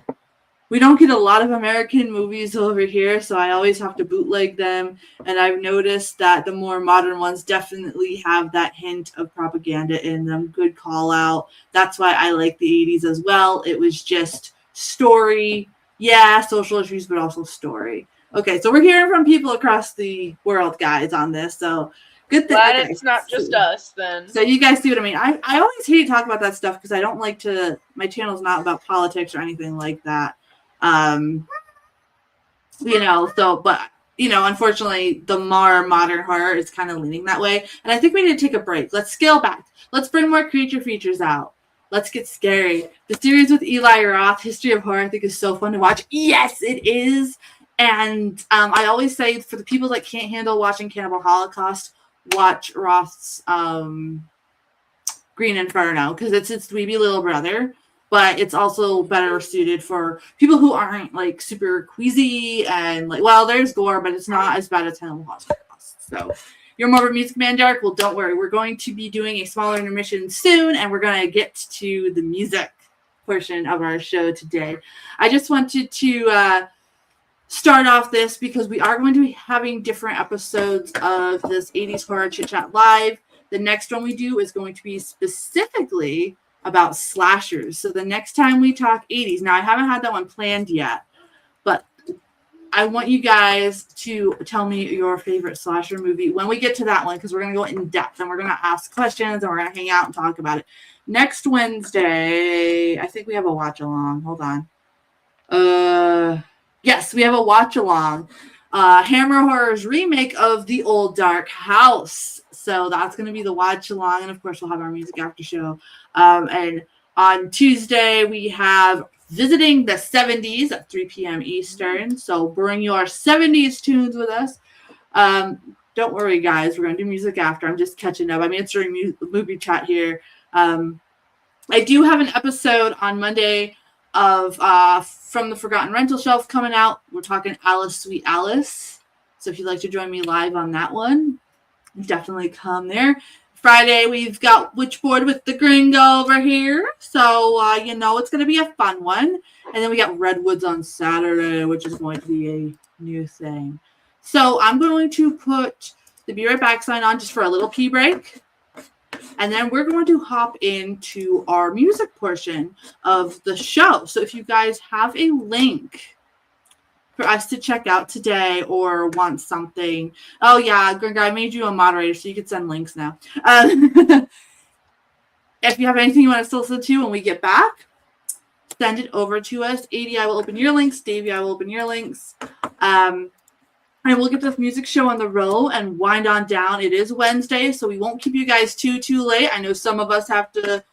we don't get a lot of American movies over here, so I always have to bootleg them. And I've noticed that the more modern ones definitely have that hint of propaganda in them. Good call out. That's why I like the 80s as well. It was just story. Yeah, social issues, but also story. Okay, so we're hearing from people across the world, guys, on this. So good thing. Glad it's not just us, then. So you guys see what I mean. I always hate talking about that stuff because I don't like to... My channel's not about politics or anything like that. Unfortunately the more modern horror is kind of leaning that way, and I think we need to take a break. Let's scale back. Let's bring more creature features out. Let's get scary. The series with Eli Roth, History of Horror, I think is so fun to watch. Yes, it is. And I always say, for the people that can't handle watching Cannibal Holocaust, watch Roth's Green Inferno, because it's its dweeby little brother. But it's also better suited for people who aren't like super queasy and like, well, there's gore, but it's not as bad as Cannibal Holocaust. So you're more of a Music Man, Dark? Well, don't worry. We're going to be doing a smaller intermission soon, and we're going to get to the music portion of our show today. I just wanted to start off this because we are going to be having different episodes of this 80s Horror Chit Chat Live. The next one we do is going to be specifically about slashers. So the next time we talk 80s, now I haven't had that one planned yet, but I want you guys to tell me your favorite slasher movie when we get to that one, because we're going to go in depth and we're going to ask questions and we're going to hang out and talk about it. Next Wednesday, I think we have a watch along. Hold on. Yes, we have a watch along. Hammer Horror's remake of The Old Dark House. So that's going to be the watch along, and of course we'll have our music after show. And on Tuesday we have visiting the 70s at 3 p.m. Eastern. So bring your 70s tunes with us. Don't worry, guys. We're going to do music after. I'm just catching up. I'm answering movie chat here. I do have an episode on Monday of From the Forgotten Rental Shelf coming out. We're talking Alice, Sweet Alice. So if you'd like to join me live on that one, definitely come there. Friday, we've got Witchboard with the Gringo over here. So, it's going to be a fun one. And then we got Redwoods on Saturday, which is going to be a new thing. So I'm going to put the Be Right Back sign on just for a little pee break. And then we're going to hop into our music portion of the show. So if you guys have a link for us to check out today or want something. Oh, yeah, Gringo, I made you a moderator so you can send links now. If you have anything you want us to listen to when we get back, send it over to us. 80, I will open your links. Davey, I will open your links. And we'll get this music show on the road and wind on down. It is Wednesday, so we won't keep you guys too late. I know some of us have to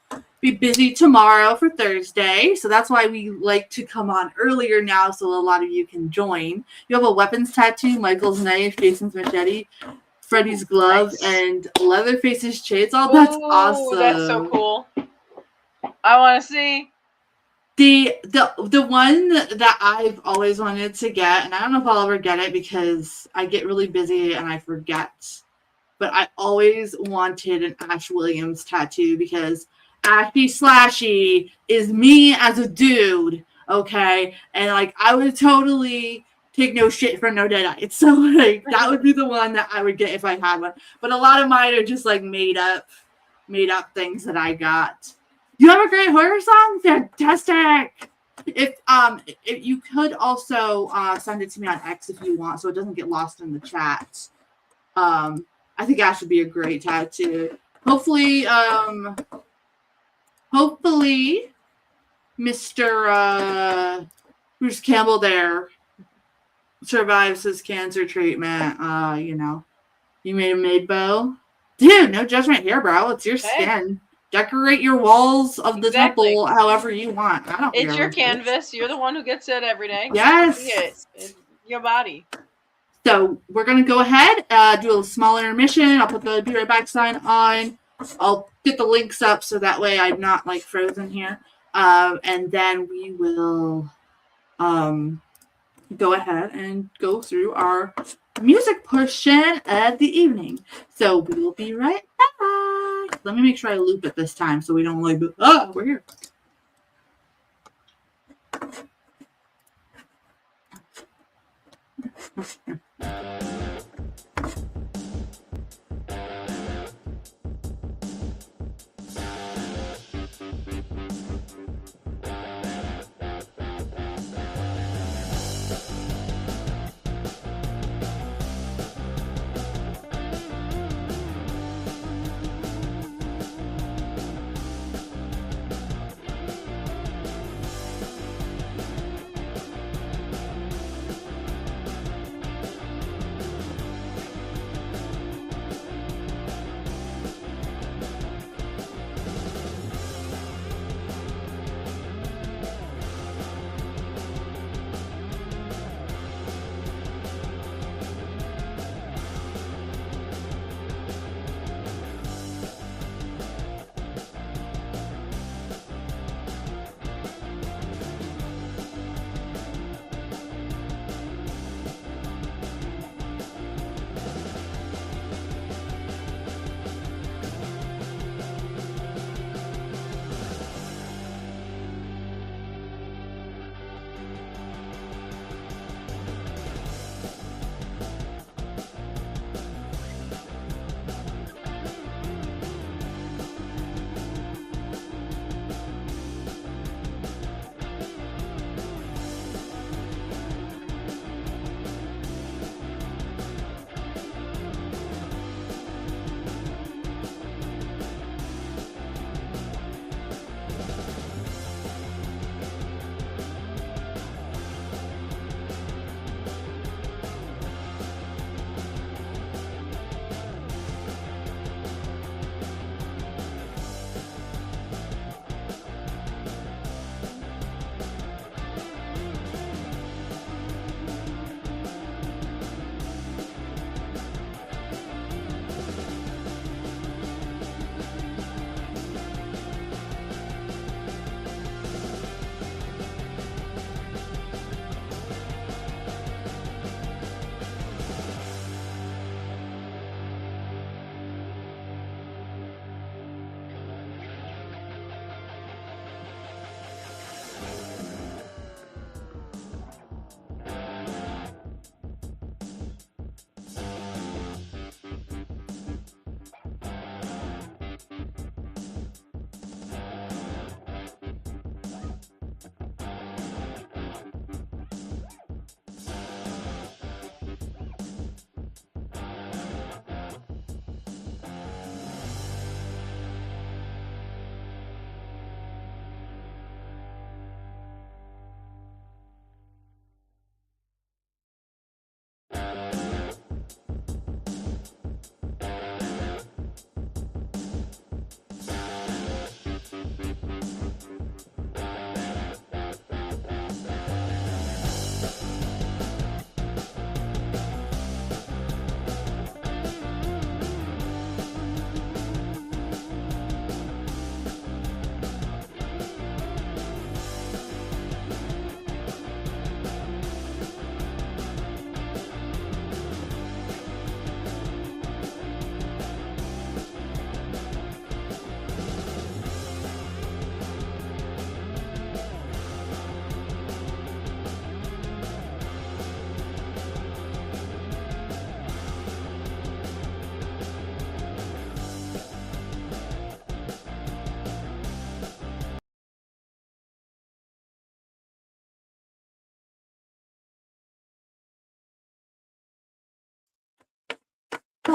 be busy tomorrow for Thursday, so that's why we like to come on earlier now so a lot of you can join. You have a weapons tattoo, Michael's knife, Jason's machete, Freddy's glove, nice. And Leatherface's chainsaw. That's awesome. That's so cool. I want to see. The one that I've always wanted to get, and I don't know if I'll ever get it because I get really busy and I forget, but I always wanted an Ash Williams tattoo because Ashy Slashy is me as a dude, okay? And, I would totally take no shit for no Deadites. So, that would be the one that I would get if I had one. But a lot of mine are just, made up things that I got. You have a great horror song? Fantastic! If you could also send it to me on X if you want, so it doesn't get lost in the chat. I think Ash would be a great tattoo. Hopefully, Mr. Bruce Campbell there survives his cancer treatment. You made a maid bow. Dude, no judgment here, bro. It's your skin. Decorate your walls of the temple however you want. I don't care. It's your canvas. You're the one who gets it every day. Yes. It's your body. So we're going to go ahead, do a small intermission. I'll put the Be Right Back sign on. I'll get the links up so that way I'm not frozen here. And then we will go ahead and go through our music portion of the evening. So we will be right back. Let me make sure I loop it this time so we don't we're here.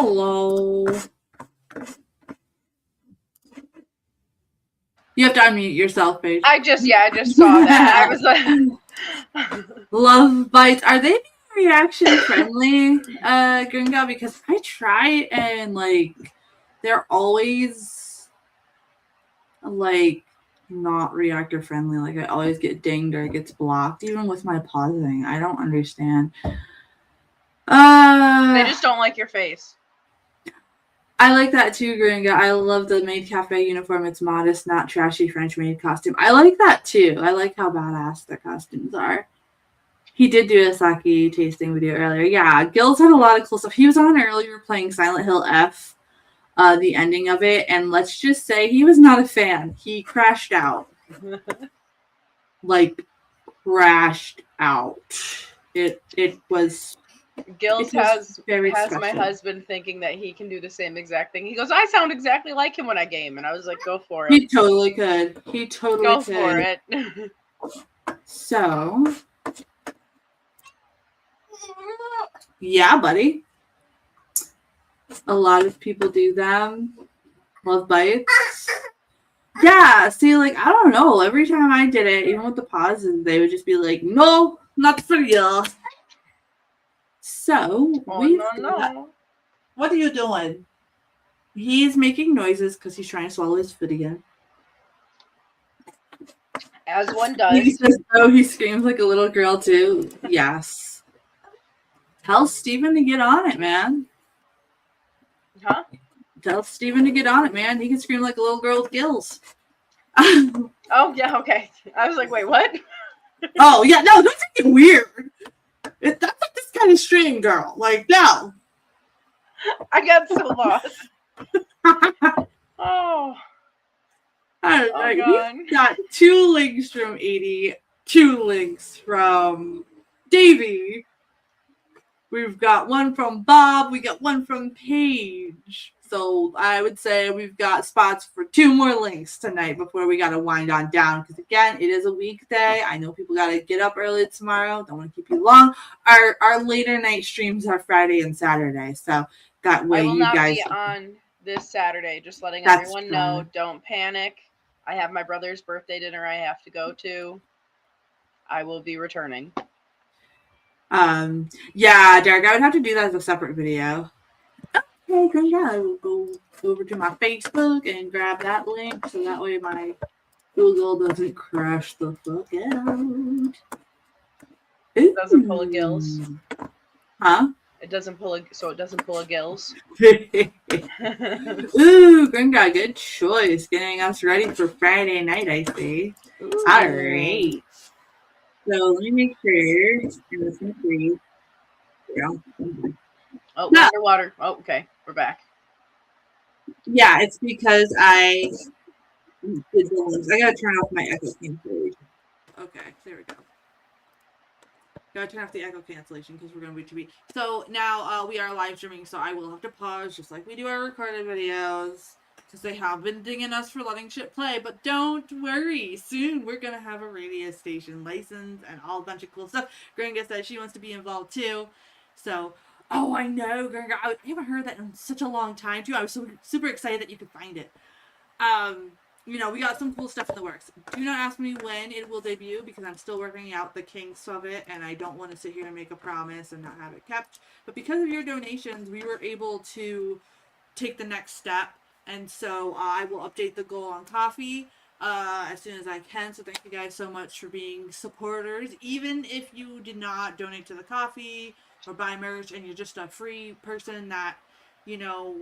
Hello. You have to unmute yourself, Paige. I just saw that. I was like, Love bites. Are they reaction friendly, Gringo? Because I try and like they're always like not reactor friendly. Like I always get dinged or it gets blocked, even with my pausing. I don't understand. they just don't like your face. I like that too, Gringa. I love the maid cafe uniform. It's modest, not trashy French maid costume. I like that too. I like how badass the costumes are. He did do a sake tasting video earlier. Yeah, Gil's had a lot of cool stuff. He was on earlier playing Silent Hill F, the ending of it, and let's just say he was not a fan. He crashed out. Like, crashed out. It was... Gills has special. my husband thinking that he can do the same exact thing. He goes, I sound exactly like him when I game. And I was like, go for it. He totally could. Go for it. So, yeah, buddy. A lot of people do them. Love bites. Yeah, see, like, I don't know. Every time I did it, even with the pauses, they would just be like, no, not for you. So, no. What are you doing? He's making noises because he's trying to swallow his food again. As one does. He says, oh, he screams like a little girl, too. Yes. Tell Steven to get on it, man. Huh? Tell Steven to get on it, man. He can scream like a little girl with gills. Oh, yeah, okay. I was like, wait, what? Oh, yeah, no, that's fucking weird. That's like this kind of stream, girl. Like, no. I got so lost. Oh. God. We got 2 links from 80, 2 links from Davey. We've got one from Bob. We got one from Paige. So I would say we've got spots for 2 more links tonight before we got to wind on down. Because again, it is a weekday. I know people got to get up early tomorrow. Don't want to keep you long. Our later night streams are Friday and Saturday. So that way you guys... I will not be on this Saturday. Just letting everyone know. Don't panic. I have my brother's birthday dinner I have to go to. I will be returning. Yeah, Derek, I would have to do that as a separate video. Okay, yeah, I will go over to my Facebook and grab that link so that way my Google doesn't crash the fuck out. It doesn't pull a gills. Huh? It doesn't pull a gills. Ooh, Gringa, good choice. Getting us ready for Friday night, I see. Ooh. All right. So let me make sure. And this one for you. Yeah. Oh, no. Underwater. Oh, okay. We're back. Yeah, it's because I did the links. I gotta turn off my echo cancellation. Okay, there we go. Gotta turn off the echo cancellation because we're gonna be. So now we are live streaming, so I will have to pause just like we do our recorded videos. Because they have been dinging us for letting shit play, but don't worry. Soon we're gonna have a radio station license and all a bunch of cool stuff. Gringa said she wants to be involved too. So, oh, I know, Gringa. I haven't heard that in such a long time too. I was so super excited that you could find it. You know, we got some cool stuff in the works. Do not ask me when it will debut because I'm still working out the kinks of it, and I don't want to sit here and make a promise and not have it kept. But because of your donations, we were able to take the next step. And so I will update the goal on coffee as soon as I can. So thank you guys so much for being supporters. Even if you did not donate to the coffee or buy merch and you're just a free person that, you know,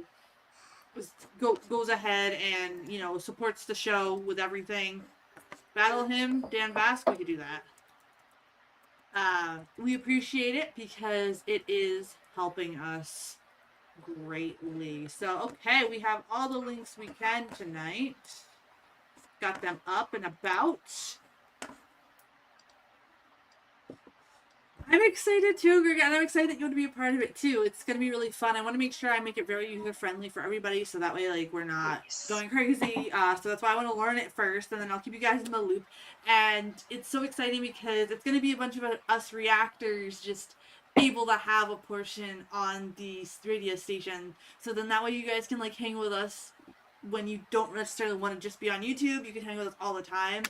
goes ahead and, you know, supports the show with everything. Battle him, Dan Bask, we could do that. We appreciate it because it is helping us greatly. So, okay, we have all the links we can tonight. Got them up and about. I'm excited too, Greg, and I'm excited that you want to be a part of it too. It's going to be really fun. I want to make sure I make it very user-friendly for everybody so that way, like, we're not going crazy. So that's why I want to learn it first, and then I'll keep you guys in the loop. And it's so exciting because it's going to be a bunch of us reactors just able to have a portion on the radio station. So then that way you guys can like hang with us when you don't necessarily want to just be on YouTube. You can hang with us all the time.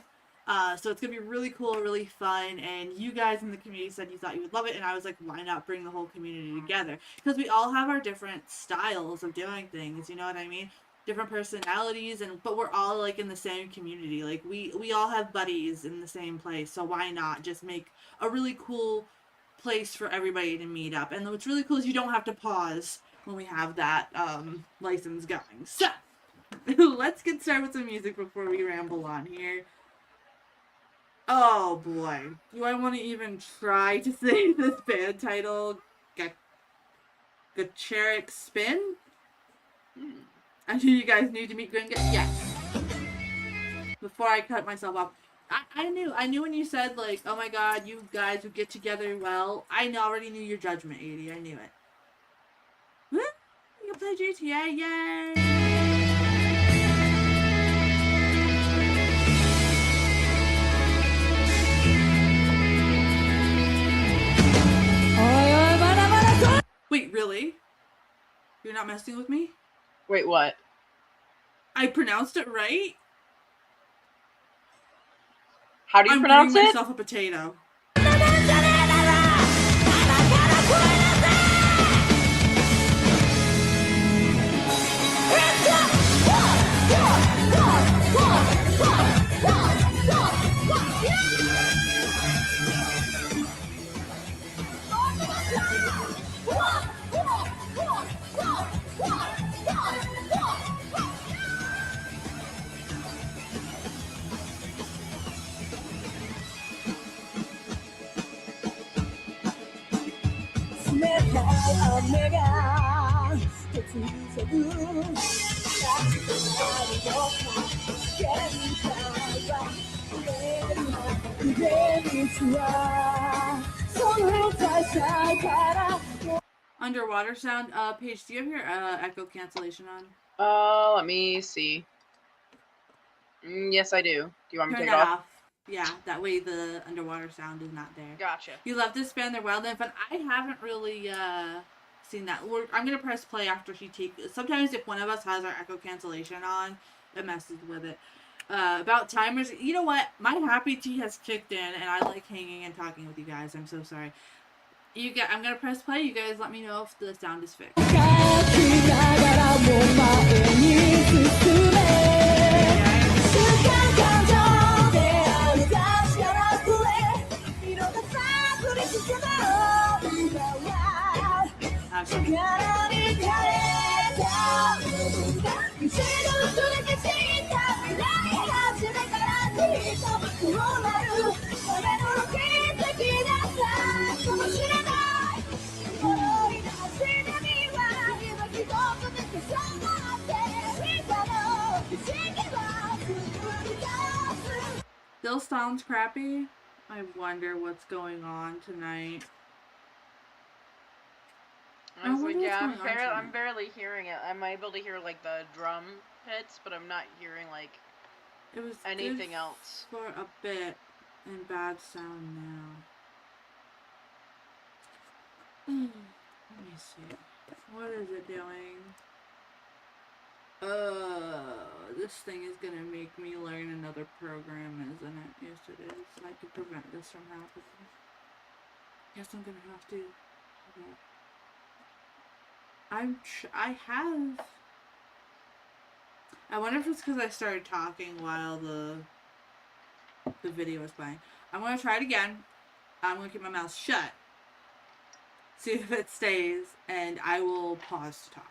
So it's gonna be really cool, really fun, and you guys in the community said you thought you would love it, and I was like, why not bring the whole community together? Because we all have our different styles of doing things, you know what I mean? Different personalities, but we're all like in the same community. Like we all have buddies in the same place, so why not just make a really cool place for everybody to meet up? And what's really cool is you don't have to pause when we have that license going. So let's get started with some music before we ramble on here. Oh boy. Do I want to even try to say this band title? Gacheric Spin? I knew you guys knew to meet Gringa. Yes. Before I cut myself off. I knew when you said like, oh my god, you guys would get together well. I already knew your judgment, 80. I knew it. Woo! You can play GTA, yay! Wait, really? You're not messing with me? Wait, what? I pronounced it right? How do you pronounce it? I'm myself a potato. Underwater sound. Paige, do you have your echo cancellation on? Let me see. Yes, I do. Do you want me to take it off? Yeah, that way the underwater sound is not there. Gotcha. You love this band, they're wild and fun. I haven't really seen that. I'm gonna press play after she takes. Sometimes if one of us has our echo cancellation on, it messes with it. About timers, you know what? My happy tea has kicked in, and I like hanging and talking with you guys. I'm so sorry. I'm gonna press play. You guys let me know if the sound is fixed. Still sounds crappy. I wonder what's going on tonight. I was like, yeah, I'm barely hearing it. I'm able to hear like the drum hits, but I'm not hearing like anything else. For a bit and bad sound now. Let me see. What is it doing? This thing is gonna make me learn another program, isn't it? Yes, it is. I can prevent this from happening. Guess I'm gonna have to. I wonder if it's because I started talking while the video was playing. I'm gonna try it again. I'm gonna keep my mouth shut. See if it stays, and I will pause to talk.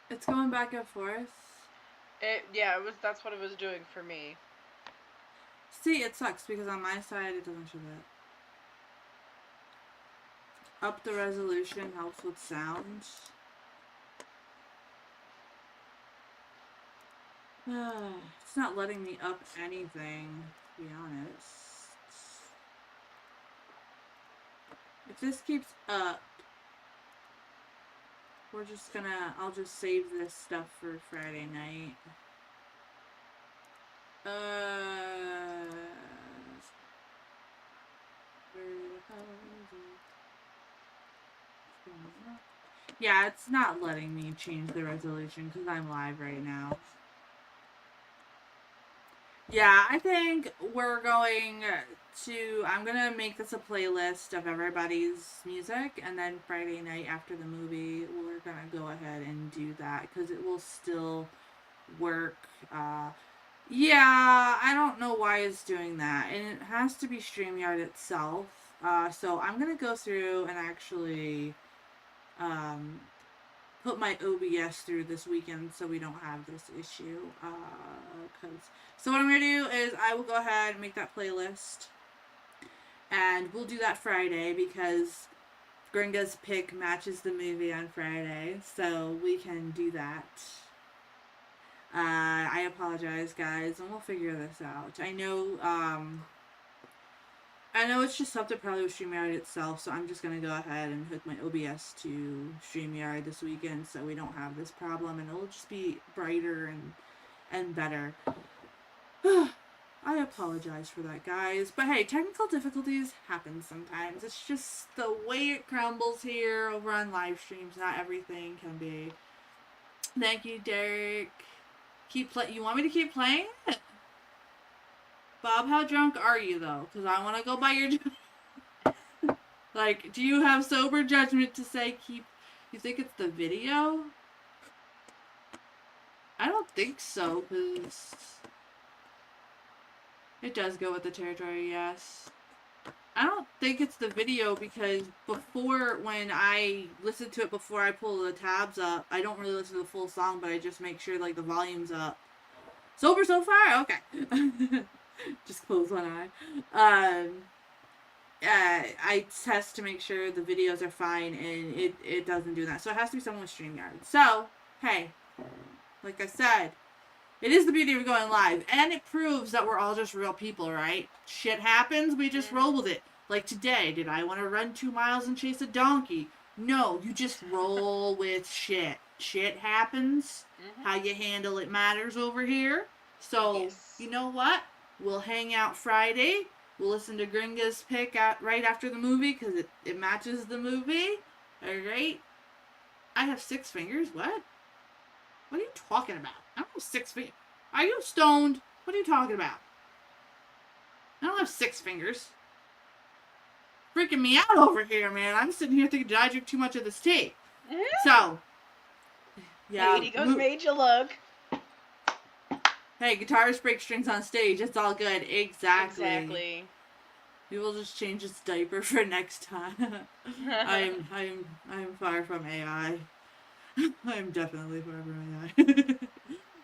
It's going back and forth. That's what it was doing for me. See, it sucks because on my side it doesn't show that. Up the resolution helps with sounds. It's not letting me up anything, to be honest. If this keeps up, I'll just save this stuff for Friday night. Yeah, it's not letting me change the resolution because I'm live right now. Yeah, I think we're going I'm gonna make this a playlist of everybody's music, and then Friday night after the movie, we're gonna go ahead and do that because it will still work. Yeah, I don't know why it's doing that, and it has to be StreamYard itself. So I'm gonna go through and actually put my OBS through this weekend so we don't have this issue. So what I'm gonna do is I will go ahead and make that playlist, and we'll do that Friday because Gringa's pick matches the movie on Friday, so we can do that. I apologize, guys, and we'll figure this out. I know it's just something probably with StreamYard itself, so I'm just going to go ahead and hook my OBS to StreamYard this weekend so we don't have this problem, and it'll just be brighter and better. I apologize for that, guys. But hey, technical difficulties happen sometimes. It's just the way it crumbles here over on live streams. Not everything can be. Thank you, Derek. You want me to keep playing it? Bob, how drunk are you, though? Because I want to go by your... Like, do you have sober judgment to say keep... You think it's the video? I don't think so, because... It does go with the territory, yes. I don't think it's the video because before, when I listen to it before I pull the tabs up, I don't really listen to the full song, but I just make sure, like, the volume's up. Sober so far? Okay. Just close one eye. I test to make sure the videos are fine, and it doesn't do that. So it has to be someone with StreamYard. So, hey, like I said, it is the beauty of going live, and it proves that we're all just real people, right? Shit happens, we just roll with it. Like today, did I want to run 2 miles and chase a donkey? No, you just roll with shit. Shit happens. How you handle it matters over here. So, You know what? We'll hang out Friday. We'll listen to Gringa's pick right after the movie because it matches the movie. Alright? I have 6 fingers? What? What are you talking about? I don't have 6 fingers. Are you stoned? What are you talking about? I don't have 6 fingers. Freaking me out over here, man. I'm sitting here thinking, did I drink too much of this tea? So, yeah. Lady goes made you look. Hey, guitarists break strings on stage. It's all good. Exactly. We will just change its diaper for next time. I'm far from AI. I'm definitely far from AI.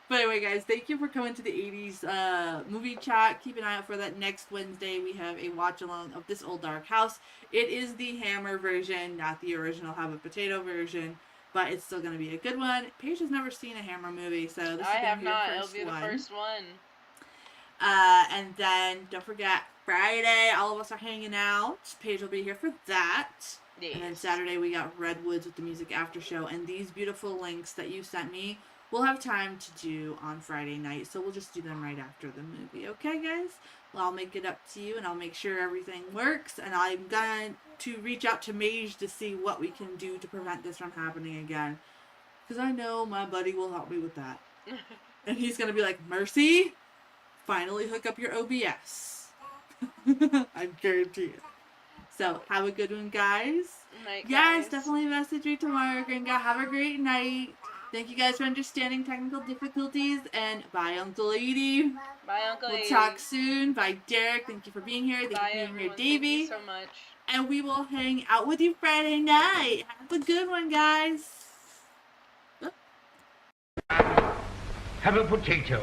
But anyway, guys, thank you for coming to the 80s movie chat. Keep an eye out for that next Wednesday. We have a watch-along of This Old Dark House. It is the Hammer version, not the original Have a Potato version, but it's still going to be a good one. Paige has never seen a Hammer movie, so this is going to be her first one. It'll be the first one. And then, don't forget, Friday, all of us are hanging out. Paige will be here for that. Yes. And then Saturday, we got Redwoods with the music after show. And these beautiful links that you sent me, we'll have time to do on Friday night. So we'll just do them right after the movie. Okay, guys? Well, I'll make it up to you, and I'll make sure everything works. And I'm going to reach out to Mage to see what we can do to prevent this from happening again. Because I know my buddy will help me with that. And he's going to be like, Mercy, finally hook up your OBS. I guarantee it. So, have a good one, guys. Night, guys. Definitely message me tomorrow. Gringa, have a great night. Thank you guys for understanding technical difficulties. And bye, Uncle Edie. Bye, Uncle Edie. We'll talk soon. Bye, Derek. Thank you for being here. Thank you for being here, Davey. Thank you so much. And we will hang out with you Friday night. Have a good one, guys. Have a potato.